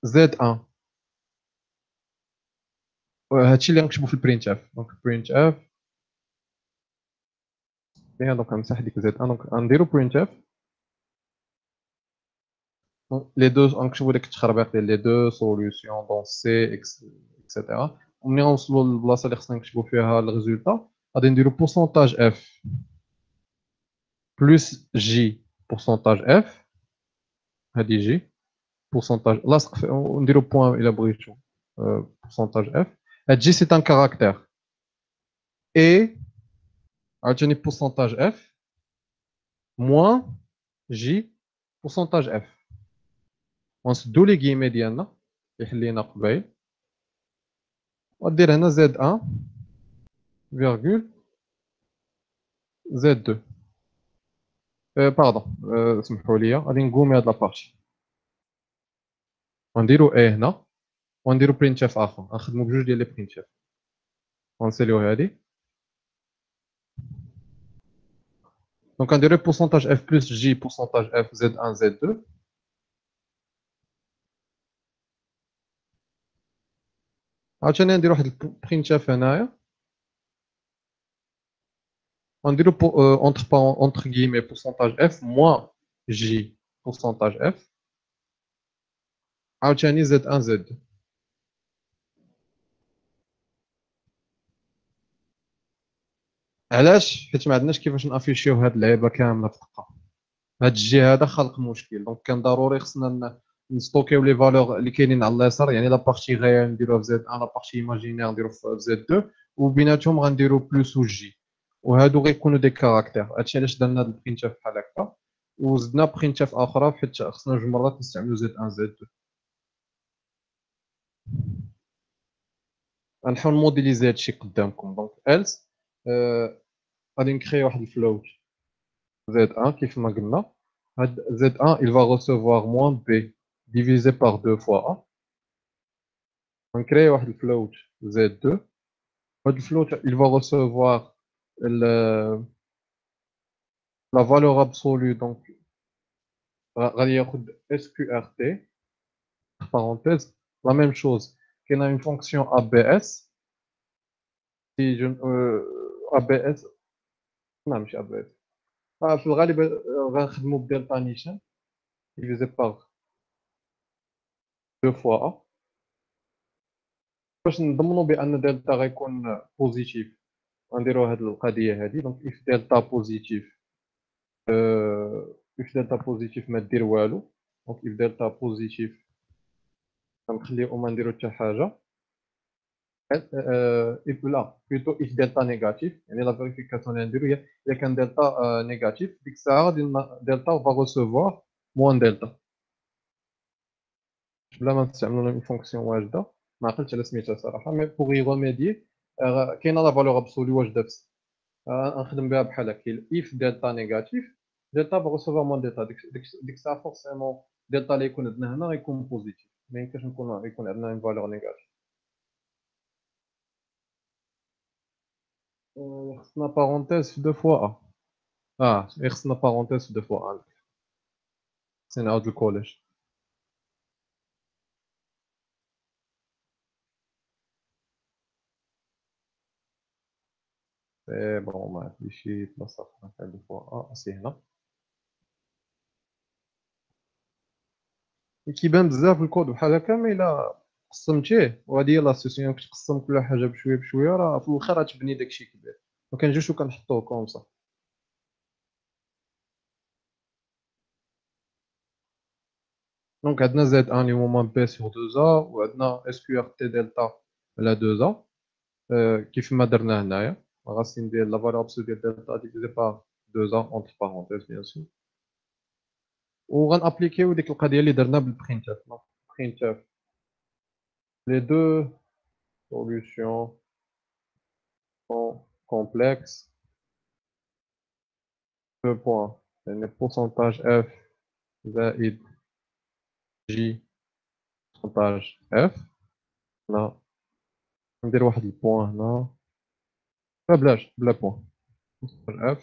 z1 هادشي اللي غنكتبو في البرينت اف دونك برينت اف دونك غنمسح ديك z1 دونك غنديرو برينت اف les deux غنكتبو داك التخربيق ديال les deux solutions dans C etc وملي غنوصلوا للبلاصه اللي خصنا نكتبوا فيها الريزولتا غادي نديرو pourcentage f plus j pourcentage f هذه جي pourcentage لاصق ونديرو بوان إلا بغيتو pourcentage f هاد جي سي ان كاركتير et عاوتاني pourcentage f moins j pourcentage f ونسدو لي كيمي ديالنا اللي حلينا قبيل ودير هنا z1 فيرغول z2 باردون سمحوا لي غادي نقومي هاد لابارتي ونديرو a هنا ونديرو printf اخر غنخدمو بجوج ديال لي printf غنساليو هادي دونك غنديرو pourcentage f plus j pourcentage f z1 z2 عاوتاني ندير واحد printf هنايا ونديرو entre guillemets pourcentage f moins j pourcentage f عاوتاني z1 z2 علاش؟ حيت ما عندناش كيفاش نافيشيو هاد اللعيبه كامله في دقه هاد الجي هذا خلق مشكل دونك كان ضروري خصنا نستوكيو لي فالور اللي كاينين على اليسار يعني لا بارتي غيال نديروها في زد 1 لا بارتي ايماجينير نديرو في زد 2 وبيناتهم غنديرو بلوس و جي وهادو غيكونوا دي كاركتير هادشي علاش درنا هاد البرينتاف بحال هكا وزدنا برينتاف اخرى حيت خصنا جوج مرات نستعملو زد 1 زد 2 غنحاول نموديليزي هادشي قدامكم دونك الس غادي نكري واحد الفلوت Z1 كيف ما قلنا هاد Z1 il va recevoir moins B divisé par 2 fois A غنكري واحد الفلوت Z2 هاد الفلوت il va recevoir la valeur absolue donc غادي ياخد SQRT parenthèse la même chose كاينه une fonction ABS si je ABS لا ماشي ABS في الغالب غنخدمو بدلتا نيشان divisé par 2 fois A باش نضمنوا بان دلتا غيكون بوزيتيف غنديروا هاد القضيه هادي دونك اف دلتا بوزيتيف اف دلتا بوزيتيف ما دير والو دونك اف دلتا بوزيتيف غنخليو ما نديرو حتى حاجه اف لا بلوتو اف دلتا نيجاتيف يعني لا فيريفيكاسيون اللي نديرو هي الا كان دلتا نيجاتيف ديك الساعه غادي دلتا فا ريسيفوار موان دلتا بلا ما نستعملو اون فونكسيون واجده ما عقلتش على سميتها صراحه مي بوغ ي ريميدي كاينه لا فالور ابسولو واجده بس نخدم بها بحال هكا اف دلتا نيجاتيف دلتا ريسيفوار موان دلتا ديك الساعه فورسيمون دلتا اللي يكون عندنا هنا غيكون بوزيتيف ما يمكنش يكون عندنا اون فالور نيجاتيف خصنا بارونتيز في دو فوا خصنا بارونتيز في دو فوا خصني نعاود الكوليج سي بون ما عنديش شي بلاصه اخرى تاع دو فوا سي هنا كيبان بزاف الكود بحال هكا مي الا قسمتيه وهادي هي لاستيسيون كتقسم كل حاجه بشويه بشويه راه في الاخر غتبني داكشي كبير ما كنجيوش وكنحطوه كومسا دونك عندنا زد ان اللي هو موان بي سور 2 ا وعندنا اس كيو ار تي دلتا على 2 ا كيف ما درنا هنايا غاسي ندير لا فالور ابسولو ديال دلتا ديفيزي بار 2 ا اونتر بارونتيز بيان سور وغنابليكيو ديك القضيه اللي درنا بالبرينتاف برينتاف لي دو solutions sont complexes deux points يعني pourcentage f زائد j pourcentage f هنا ندير واحد البوان هنا لا بلاش بلا بوان pourcentage f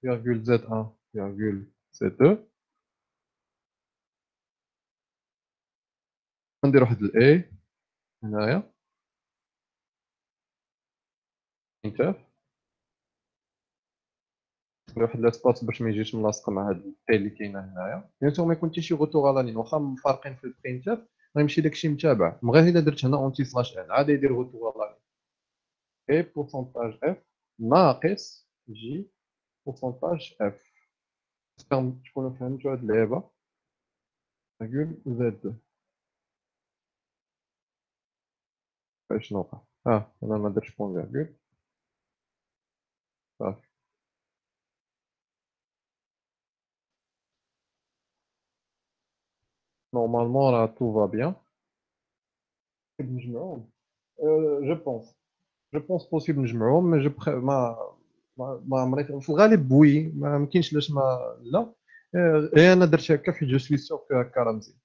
virgule z1 virgule z2 ندير واحد ال a هنايا printf ندير واحد لاسباس باش ما يجيش ملاصق مع هاد التي اللي كاينه هنايا بيان سور ما يكون حتى شي غوتور على لين واخا فارقين في البرينتف غيمشي داكشي متابع من غير الا درت هنا اونتي سلاش ان عاد يدير غوتور على لين اي pourcentage f ناقص جي pourcentage f تكونوا فهمتوا هاد اللعبة. فاصل زد شنو وقع؟ انا ما درتش بون فيرغول. صافي. نورمالمون راه تو فا بيان. نجمعوهم. جو بونس. جو بونس بوسيبل نجمعوهم، مي جو ما عمري في الغالب وي، ما يمكنش علاش ما لا. غير انا درت هكا حيت جو سوي سيغ كو هكا راه مزيان.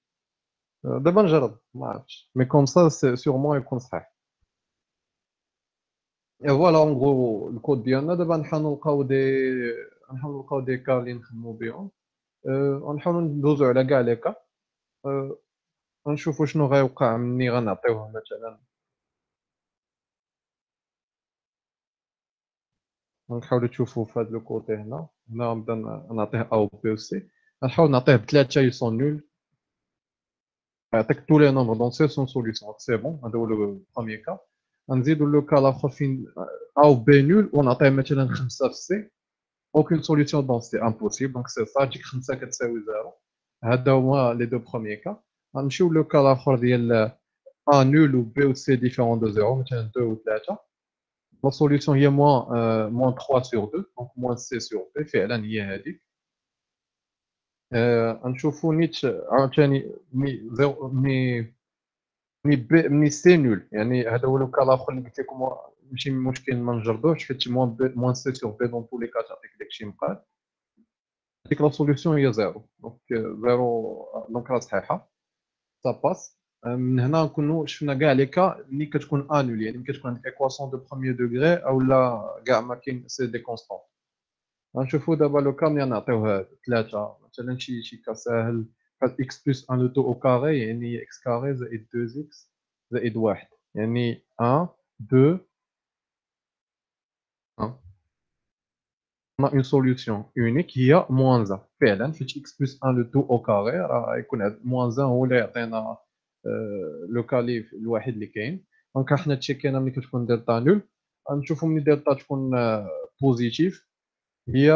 دابا نجرب ما عرفتش، مي كوم سا سيغمون يكون صحيح. Et voilà en gros الكود ديالنا. دابا نحاولوا نلقاو دي كا اللي نخدموا بهم. غنحاولوا ندوزو على كاع لي كا. أه، غنشوفوا شنو غيوقع مني غنعطيوه مثلا. غنحاولوا تشوفوا في هذا لو كوتي هنا غنبدا نعطيه او بي او سي. غنحاول نعطيه بثلاثه يسون نول. يعطيك تو لي نومبر دون سي سون سوليسيون سي بون. هذا هو لو بروميير كا. غنزيدوا لو كا الاخر فين او بي نول ونعطيه مثلا خمسه في سي. aucune solution dans c'est impossible donc c'est ça تجيك خمسه كتساوي زيرو. هذا هما لي دو بروميير كا. غنمشيو لو كا الاخر ديال A nul ou B ou C différent de 0, مثلا 2 ou 3. La solution هي moins 3 sur 2, donc moins C sur B. فعلا هي هذيك. غنشوفوا نيت عاوتاني مي سي نول. يعني هذا هو لو كا الاخر اللي قلت لكم ماشي مشكل ما نجربوش حيت موان سي سور بي دون تو لي كا تعطيك داكشي مقاد. ديك لا سوليسيون هي زيرو دونك زيرو دونك راه صحيحه. سا باس. من هنا نكونوا شفنا كاع لي كا اللي كتكون انول، يعني ملي كتكون عندك ايكواسيون دو بروميير دوغري او لا كاع ما كاين سي دي كونستون. غنشوفوا دابا لو كا ملي نعطيوه ثلاثه مثلا شي كا ساهل بحال اكس بلس ان لو تو او كاري، يعني اكس كاري زائد 2 اكس زائد واحد، يعني 1 2 1. On a une solution unique هي موان 1 فعلا فاش اكس بلس 1 لو تو او كاري راه يكون موان 1 هو اللي يعطينا لو كالي الوحيد اللي كاين. دونك حنا تشيكينا ملي كتكون دلتا نول. غنشوفوا ملي دلتا تكون بوزيتيف هي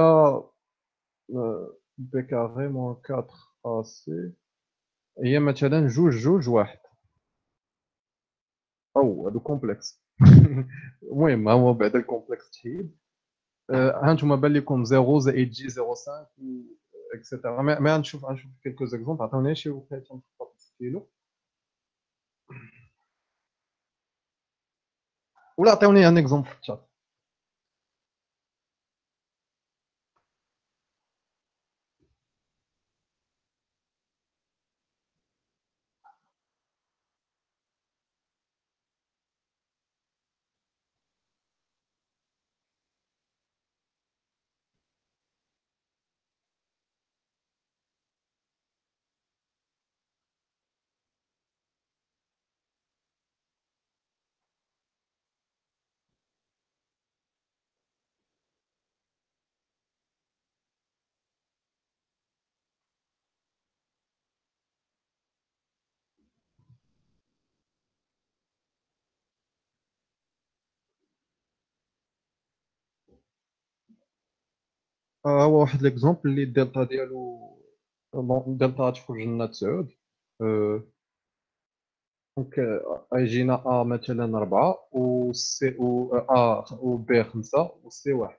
بي كاري موان 4 ا سي، هي مثلا جوج جوج واحد. او هادو كومبلكس. المهم ها هو بعد الكومبلكس تحيد. ها انتم بان لكم 0 زائد جي 0.5 اكسيتيرا. ما غنشوف كيلكو زيكزومبل. عطوني شي وقيته نخطط ستيلو ولا عطوني ان اكزومبل في الشات. هو واحد ليكزومبل اللي الدلتا ديالو الدلتا تخرج لنا 9. دونك يجينا ا مثلا 4 و سي و ا و بي 5 و سي 1.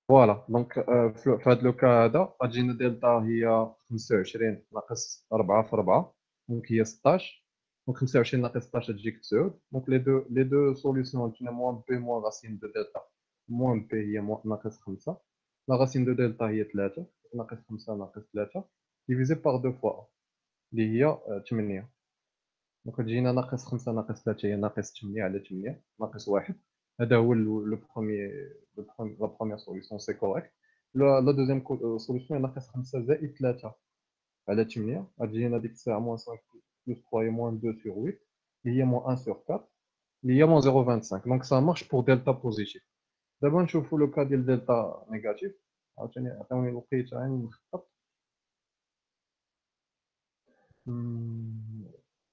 فوالا دونك في هذا لو كا هذا غتجينا دلتا هي 25 ناقص 4 في 4 دونك هي 16. دونك 25 ناقص 16 تجيك 9. دونك لي دو سوليسيون عندنا موان بي موان راسين دو دلتا. موان بي هي ناقص 5. لا راسين دو دلتا هي 3 ناقص 5 ناقص 3 ديفيزي بار 2 فوا اللي هي 8. دونك تجينا ناقص 5 ناقص 3 هي ناقص 8 على 8 ناقص 1. هذا هو لو بروميير لا بروميير سوليسيون سي كوريكت. لا دوزيام سوليسيون هي ناقص 5 زائد 3 على 8. غتجينا ديك الساعه موان 5 بلس 3 هي موان 2 سور 8 اللي هي موان 1 سور 4 اللي هي موان 0.25. دونك سا مارش بور دلتا بوزيتيف. دابا نشوفوا لو كا ديال دلتا نيجاتيف. عاوتاني عطيوني الوقيته غير نخطط.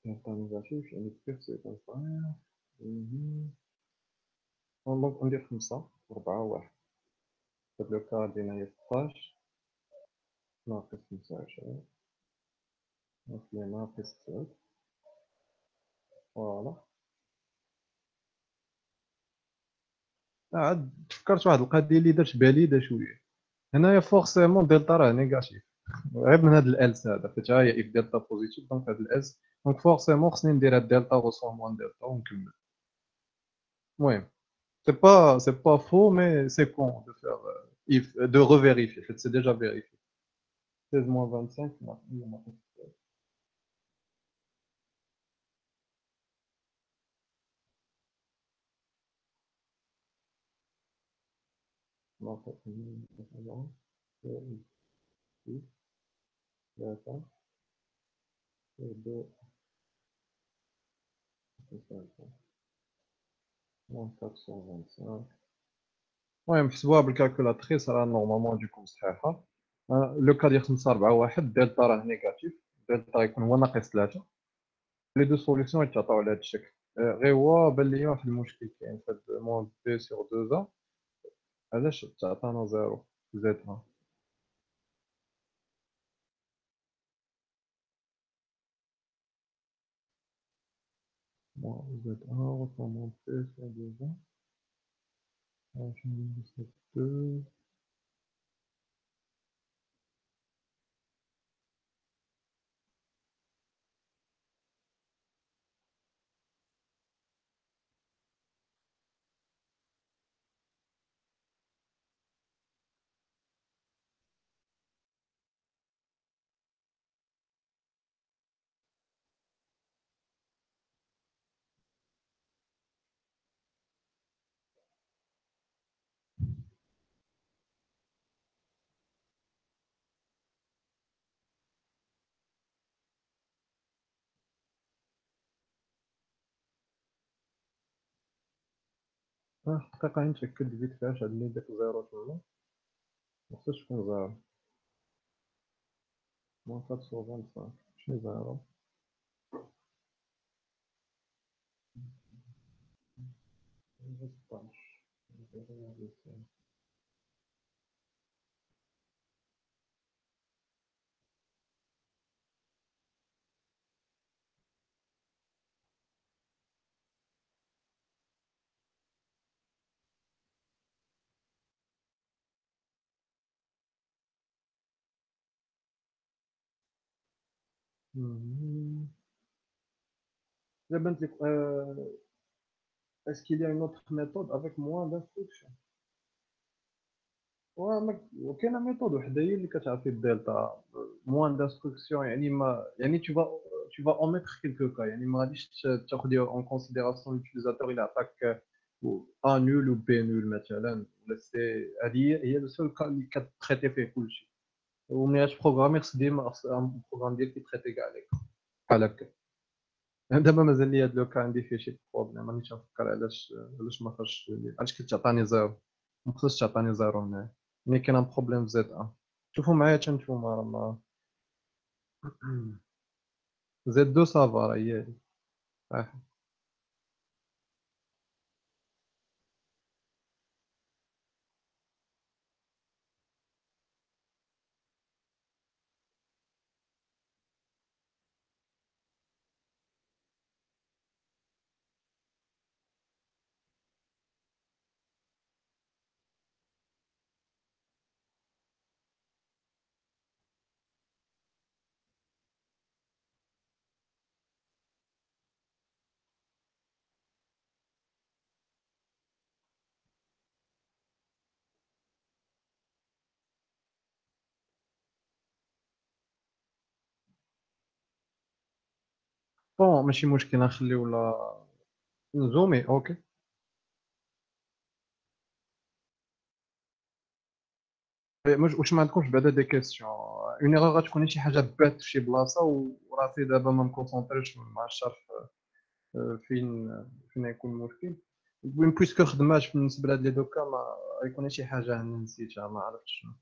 دلتا نيجاتيف يعني كيف سي كونطرير. دونك ندير 5 4 1. هاد لو كا عندنا هي 16 ناقص 25 ناقص ناقص 9 فوالا. عاد تفكرت واحد القضيه اللي درت باليده شويه. هنايا فورسيمون دلتا راه نيجاتيف غير من هاد الالس هذا فتا هي اف دلتا بوزيتيف دونك هاد الالس دونك فورسيمون خصني ندير هاد دلتا غوسون موان دلتا ونكمل. المهم سي با فو مي سي كون دو فير if de revérifier fait c'est déjà vérifié 16 moins 25 moins 425. المهم حسبوها بالكالكولاتريس راه نورمالمون تجيكم صحيحه. لو كا ديال 5 4 1 دلتا راه نيجاتيف دلتا يكون هو ناقص 3 لي دو سوليسيون يتعطاو على هذا الشكل. غير هو بان ليا واحد المشكل كاين في هاد موان بي سور 2 علاش تعطانا زيرو زدها موان زد 1 موان بي سور 2 عشان 2 دقيقة نتأكد فيت فاش عندي داك زيرو تما مخصوش تكون زيرو موان 425 شنو زيرو La bonne est-ce qu'il y a une autre méthode avec moins d'instructions وكاينه ميثود وحده هي اللي كتعطي الدلتا موان d'instructions يعني ما يعني tu vas omettre quelques cas يعني ما غاديش تاخذ en considération l'utilisateur il attaque A nul ou B nul مثلا ولا سي هذه هي لو سول كا اللي كتريتي فيه كلشي وملي غتبروغرامي خص ديما البروغرام ديالك يتريتي كاع عليك بحال هكا. دابا مازال لي هاد لو كان عندي فيه شي بروبليم مانيش تنفكر علاش ما خرجش لي علاش كنت تعطاني زيرو ما خصش تعطاني زيرو هنا ملي كاين ان بروبليم في زد ان شوفوا معايا حتى نتوما راه ما زد دو سافا راه هي هادي صحيح. بون ماشي مشكل نخليو ولا نزومي اوكي. واش ما عندكمش بعدا دي كيسيون اون ايرور غتكون شي حاجه بات في شي بلاصه وراسي دابا ما مكونسونطريش ما عرفتش فين يكون المشكل المهم بويسكو خدمات بالنسبه لهاد لي دوكا ما يكون شي حاجه انا نسيتها ما عرفتش شنو.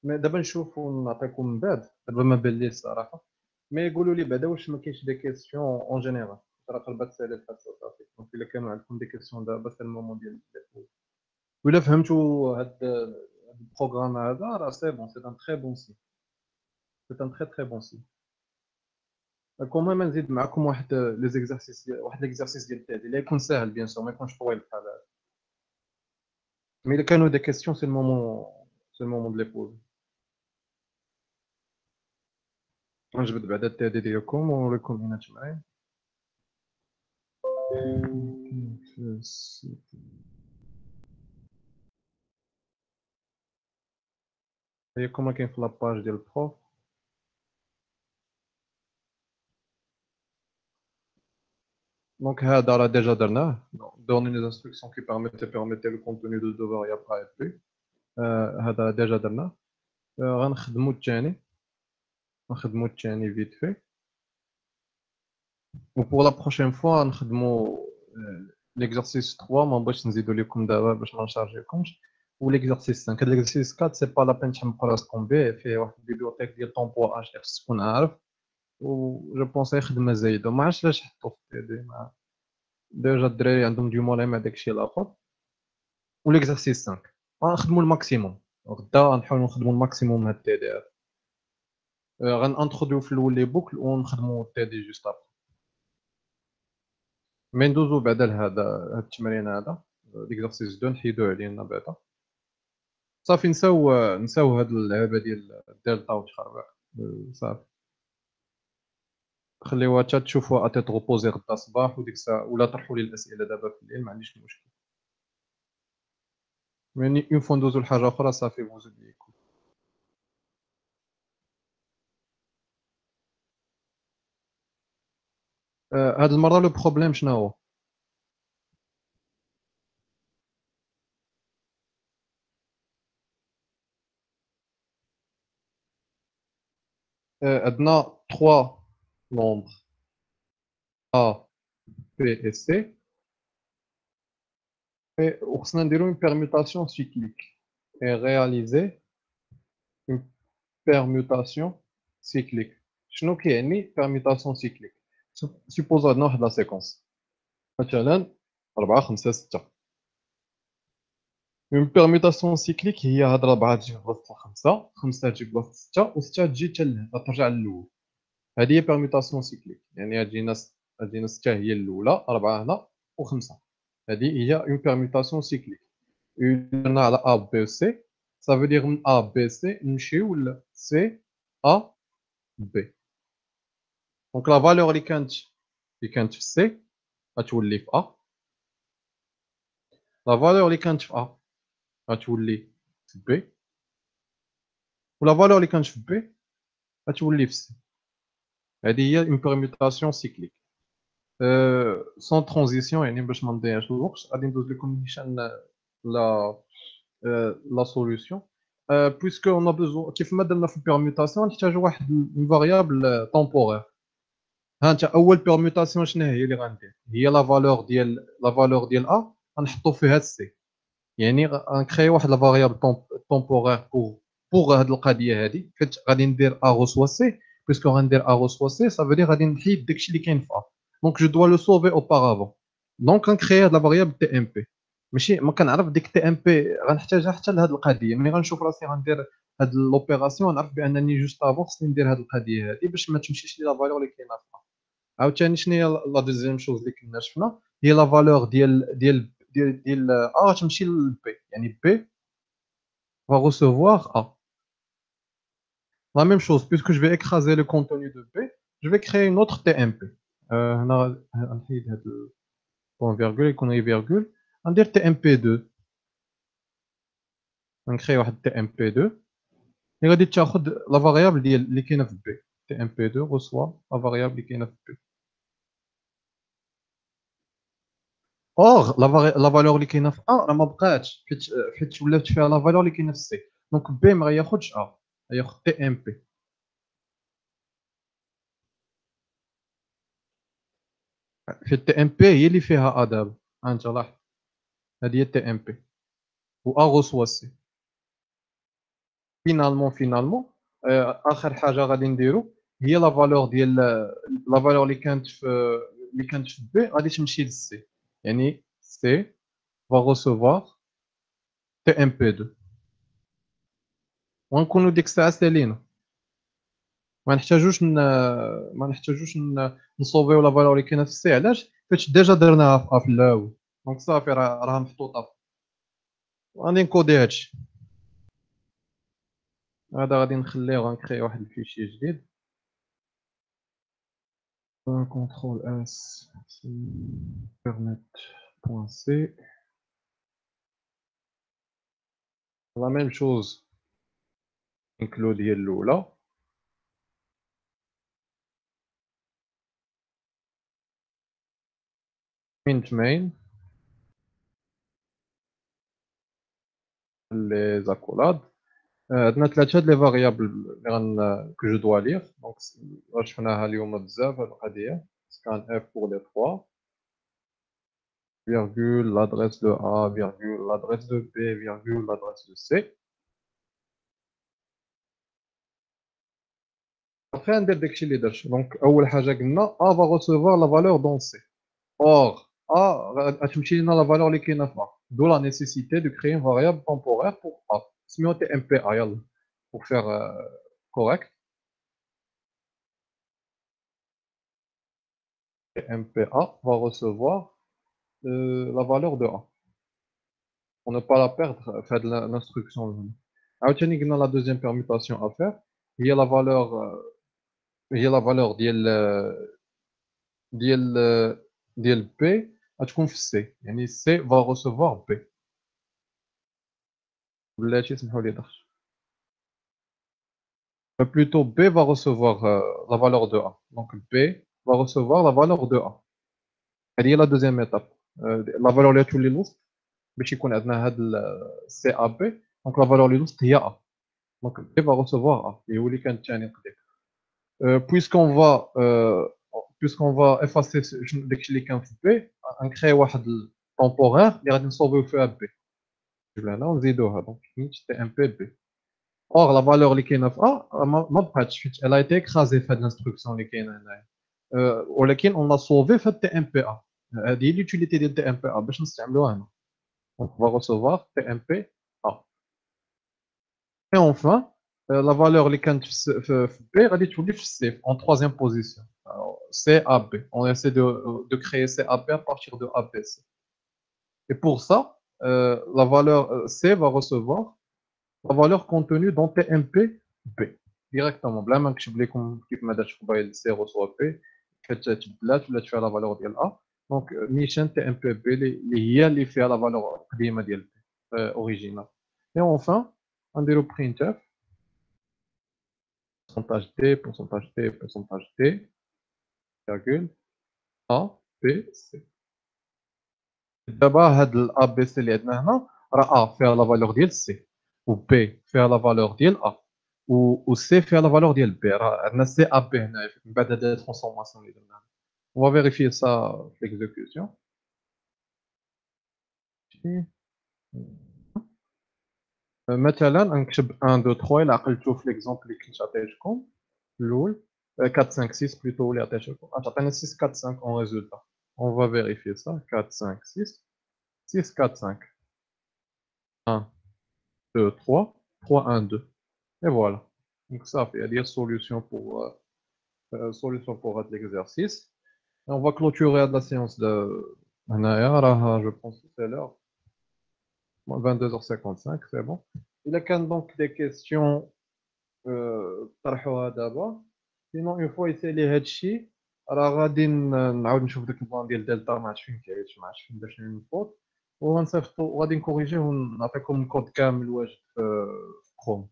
مي دابا نشوف ونعطيكم من بعد دابا ما بان لي الصراحه مي يقولوا لي بعدا واش ما كاينش دي كيسيون اون جينيرال راه قربت تسالي الحصه صافي دونك الا كانوا عندكم دي كيسيون دابا في المومون ديال ولا فهمتوا هاد البروغرام هذا راه سي بون، سي ان تري بون سي، سي ان تري تري بون سي. كومون ما نزيد معكم واحد لي زيكزارسيس، واحد ليكزارسيس ديال التعديل اللي يكون ساهل بيان سور، ما يكونش طويل بحال هذا. مي الا كانوا دي كيسيون سي المومون، سي المومون دو لي بوزي. نجبد بعدا التادي ديالكم ونوريكم هنا تمرين. هي كما كاين في لاباج ديال البروف. دونك هذا راه ديجا درناه، دوني لي انستركسيون كي بيرميتي لو كونتوني دو دوفوار يبقى اف بي. هذا ديجا درناه. غنخدمو الثاني، نخدمو الثاني فيت في. و بور لا بروشين فوا نخدمو ليكزارسيس 3، ما بغيتش نزيدو لكم دابا باش ما نشارجيكمش. و ليكزارسيس 5. هاد ليكزارسيس 4 سي با لا بين تحمقوا راسكم به، فيه واحد البيبليوتيك ديال طومبو اش اللي خصك تكون عارف، و جو بونسي خدمه زايده. ما عرفتش علاش حطو في التي دي، ديجا الدراري عندهم دي مولين مع داكشي الاخر. و ليكزارسيس 5 غنخدمو الماكسيموم، غدا غنحاولو نخدمو الماكسيموم هاد التي دي. غنانتروديو في الاول لي بوكل ونخدمو التي دي جوست ابري. مي ندوزو بعدا لهذا، هاد التمرين هذا ليكزارسيس 2 نحيدوه علينا بعدا. صافي نساو هاد اللعبه ديال الدلتا وتخربيق. صافي خليوها حتى تشوفوا اتيت غوبوزي غدا صباح، وديك الساعه ولا طرحوا لي الاسئله دابا في الليل، ما عنديش مشكل. يعني اون فوا ندوزو لحاجه اخرى صافي فوز بيكم. هاد المره لو بروبليم شنو هو؟ عندنا 3 nombres A B et C، وخصنا نديرو une permutation cyclique et réaliser une permutation cyclique. شنو كيعني permutation cyclique؟ supposons عندنا واحد لا séquence مثلا 4 5 6. une permutation cyclique هي هاد 4 تجي في بلاصة 5، 5 تجي في بلاصة 6، و6 تجي حتى لهنا ترجع للأول. هذه هي permutation cyclique، يعني غتجينا 6 هي الأولى، 4 هنا و5. هذه هي une permutation cyclique. درنا على A B C، ça veut dire من A B C نمشيو ل C A B. دونك لا فالور اللي كانت في C غتولي في A، لا فالور اللي كانت في A غتولي في B، ولا فالور اللي كانت في B غتولي في C. هذه هي اون بيرميتاسيون سيكليك سون ترانزيسيون. يعني باش ما نضيعش الوقت غادي ندوز لكم نيشان لا لا سوليوشن. بويسكو اون بوزو كيف ما درنا في البيرميتاسيون نحتاجو واحد فاريابل طومبورير. ها انت اول بيرميتاسيون شنو هي اللي غندير؟ هي لا فالور ديال ا غنحطو فيها سي، يعني غنكري واحد لا فاريابل طومبورير بوغ هاد القضيه هادي، حيت غادي ندير ا غوسوا سي. بويسكو غندير ا غوسوا سي سافو دير غادي نحيد داكشي اللي كاين في ا، دونك جو دوا لو سوفي اوبارافون. دونك غنكري هاد لا فاريابل تي ام بي. ماشي ما كنعرف ديك تي ام بي غنحتاجها حتى لهاد القضيه. ملي غنشوف راسي غندير هاد لوبيراسيون نعرف بانني جوست افون خصني ندير هاد القضيه هادي باش ما تمشيش لي لا فالور اللي كاينه في ا. عاوتاني شنو هي لا دوزيام شوز اللي كنا شفنا؟ هي لا فالور ديال ا غتمشي للبي، يعني بي va recevoir A. La même chose, puisque je vais écraser le contenu de B, je vais créer une autre TMP. نحيد هاد point virgule يكون غير virgule. غندير TMP2. غنكري واحد TMP2 اللي غادي تاخد لا فاريابل ديال اللي كاينه في B. TMP2 reçoit la variable اللي كاينه في B. اور لا فالور اللي كاينه في A راه ما بقاتش، حيت ولات فيها لا فالور اللي كاينه في C. دونك B ما غياخدش A، غياخد TMP. في التي ام بي هي اللي فيها ا دابا. ها انت لاحظ، هذه هي التي ام بي و ا غوسوا سي. فينالمون اخر حاجه غادي نديرو هي لا فالور ديال لا فالور اللي كانت في بي غادي تمشي للسي، يعني سي va recevoir تي ام بي 2. ونكونوا ديك الساعة سالينا، ما نحتاجوش نسوفيو لا فالور اللي كاينة في السي، علاش؟ حيت ديجا درناها في في الأول، دونك صافي راها محطوطة، غادي نكودي هادشي. هذا غادي نخليه غنكري واحد الفيشي جديد كونترول اس permet.c لا ميم شوز include هي الأولى int main les accolades. عندنا ثلاثة هاد لي فاريابل اللي كو جو دوا لير، دونك شفناها اليوم بزاف هاد القضية. scan f pour les trois virgule l'adresse de A virgule l'adresse de B virgule l'adresse de C. Après ندير داكشي اللي درت، دونك أول حاجة قلنا A va recevoir la valeur dans C. Or A غتمشي لنا la valeur اللي كاينة في A. D'où la nécessité de créer une variable temporaire pour A. سميوها TMPA يلا pour faire correct. TMPA va recevoir la valeur de A. Pour ne pas la perdre, faire de l'instruction. عاوتاني قلنا la deuxième permutation à faire هي la valeur ديال ديال B غتكون في C، يعني C va recevoir B. بلاتي سمحوا لي درت. Plutôt B va recevoir la valeur de A. Donc B va recevoir la valeur de A. هذه هي la deuxième étape. La valeur اللي تولي الوسط باش يكون عندنا هاد C A B. Donc la valeur اللي الوسط هي A. Donc B va recevoir A اللي هو اللي كان الثاني نقدر. Puisqu'on va effacer داكشي اللي كان في B غنكري واحد temporaire اللي غادي نصوبيو فيها B. هنا ونزيدوها دونك int tmp B. Or la valeur اللي كاينه في A ما بقاتش حيت elle a été écrasée في هاد l'instruction اللي كاينه هنايا. ولكن on l'a sauvé في TMPA. هذه هي l'utilité ديال TMPA باش نستعملوها هنا. Donc on va recevoir TMPA. Et enfin la valeur اللي كانت في B غادي تولي في C en troisième position. Alors, CAB. On essaie de créer CAB à partir de ABC. Et pour ça, la valeur C va recevoir la valeur contenue dans TMP B directement. بلا ما نكتب لكم كيف ما درت قبيل C reçoit B كتبدلات ولات فيها لا فالور ديال A. دونك نيشان TMP B اللي هي اللي فيها لا فالور القديمه ديال B اوريجينال. Et enfin غنديرو printf pourcentage D pourcentage D pourcentage D virgule A B C. دابا هاد الA B C اللي عندنا هنا راه A فيها لا فالور ديال C و B فيها لا فالور ديال A و C فيها لا فالور ديال B. راه عندنا C A B هنايا من بعد هاد لي ترانسفورماسيون اللي درناها. On va vérifier ça في l'exécution. مثلا نكتب 1 2 3 إلا عقلتو في ليكزومبل اللي كنت عطيتكم الأول 4 5 6 بلوتو اللي عطيتكم غتعطينا 6 4 5 en résultat. On va vérifier ça 4 5 6 6 4 5 1 2 3 3 1 2 et voilà. Donc ça fait dire solution pour l'exercice. Et on va clôturer la séance de je pense que c'est l'heure 22h55, c'est bon. Il y a donc des questions طرحوها دابا. Sinon une fois يسالي هاد الشيء راه غادي نعاود نشوف داك البلان ديال دلتا ما عرفتش فين كاينش ما عرفتش فين باش نفوت وغنصيفطو غادي نكوريجيه ونعطيكم الكود كامل واجد في كروم.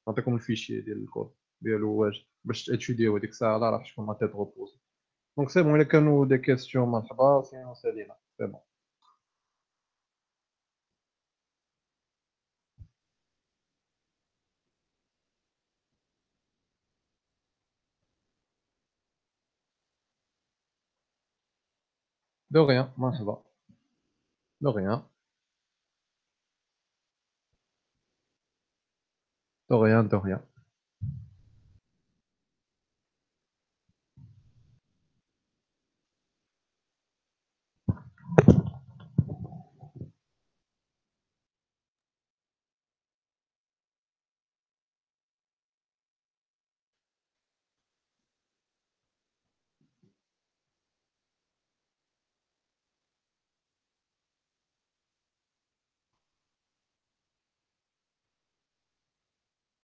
نعطيكم الفيشي ديال الكود ديالو واجد باش تاتيديو هذيك الساعه لا راه شكون ما تيت روبوز. دونك سي بون الا كانوا دي كيسيون مرحبا سينو سالينا سي بون. دو ريان مرحبا. دو ريان. دو ريان دو ريان.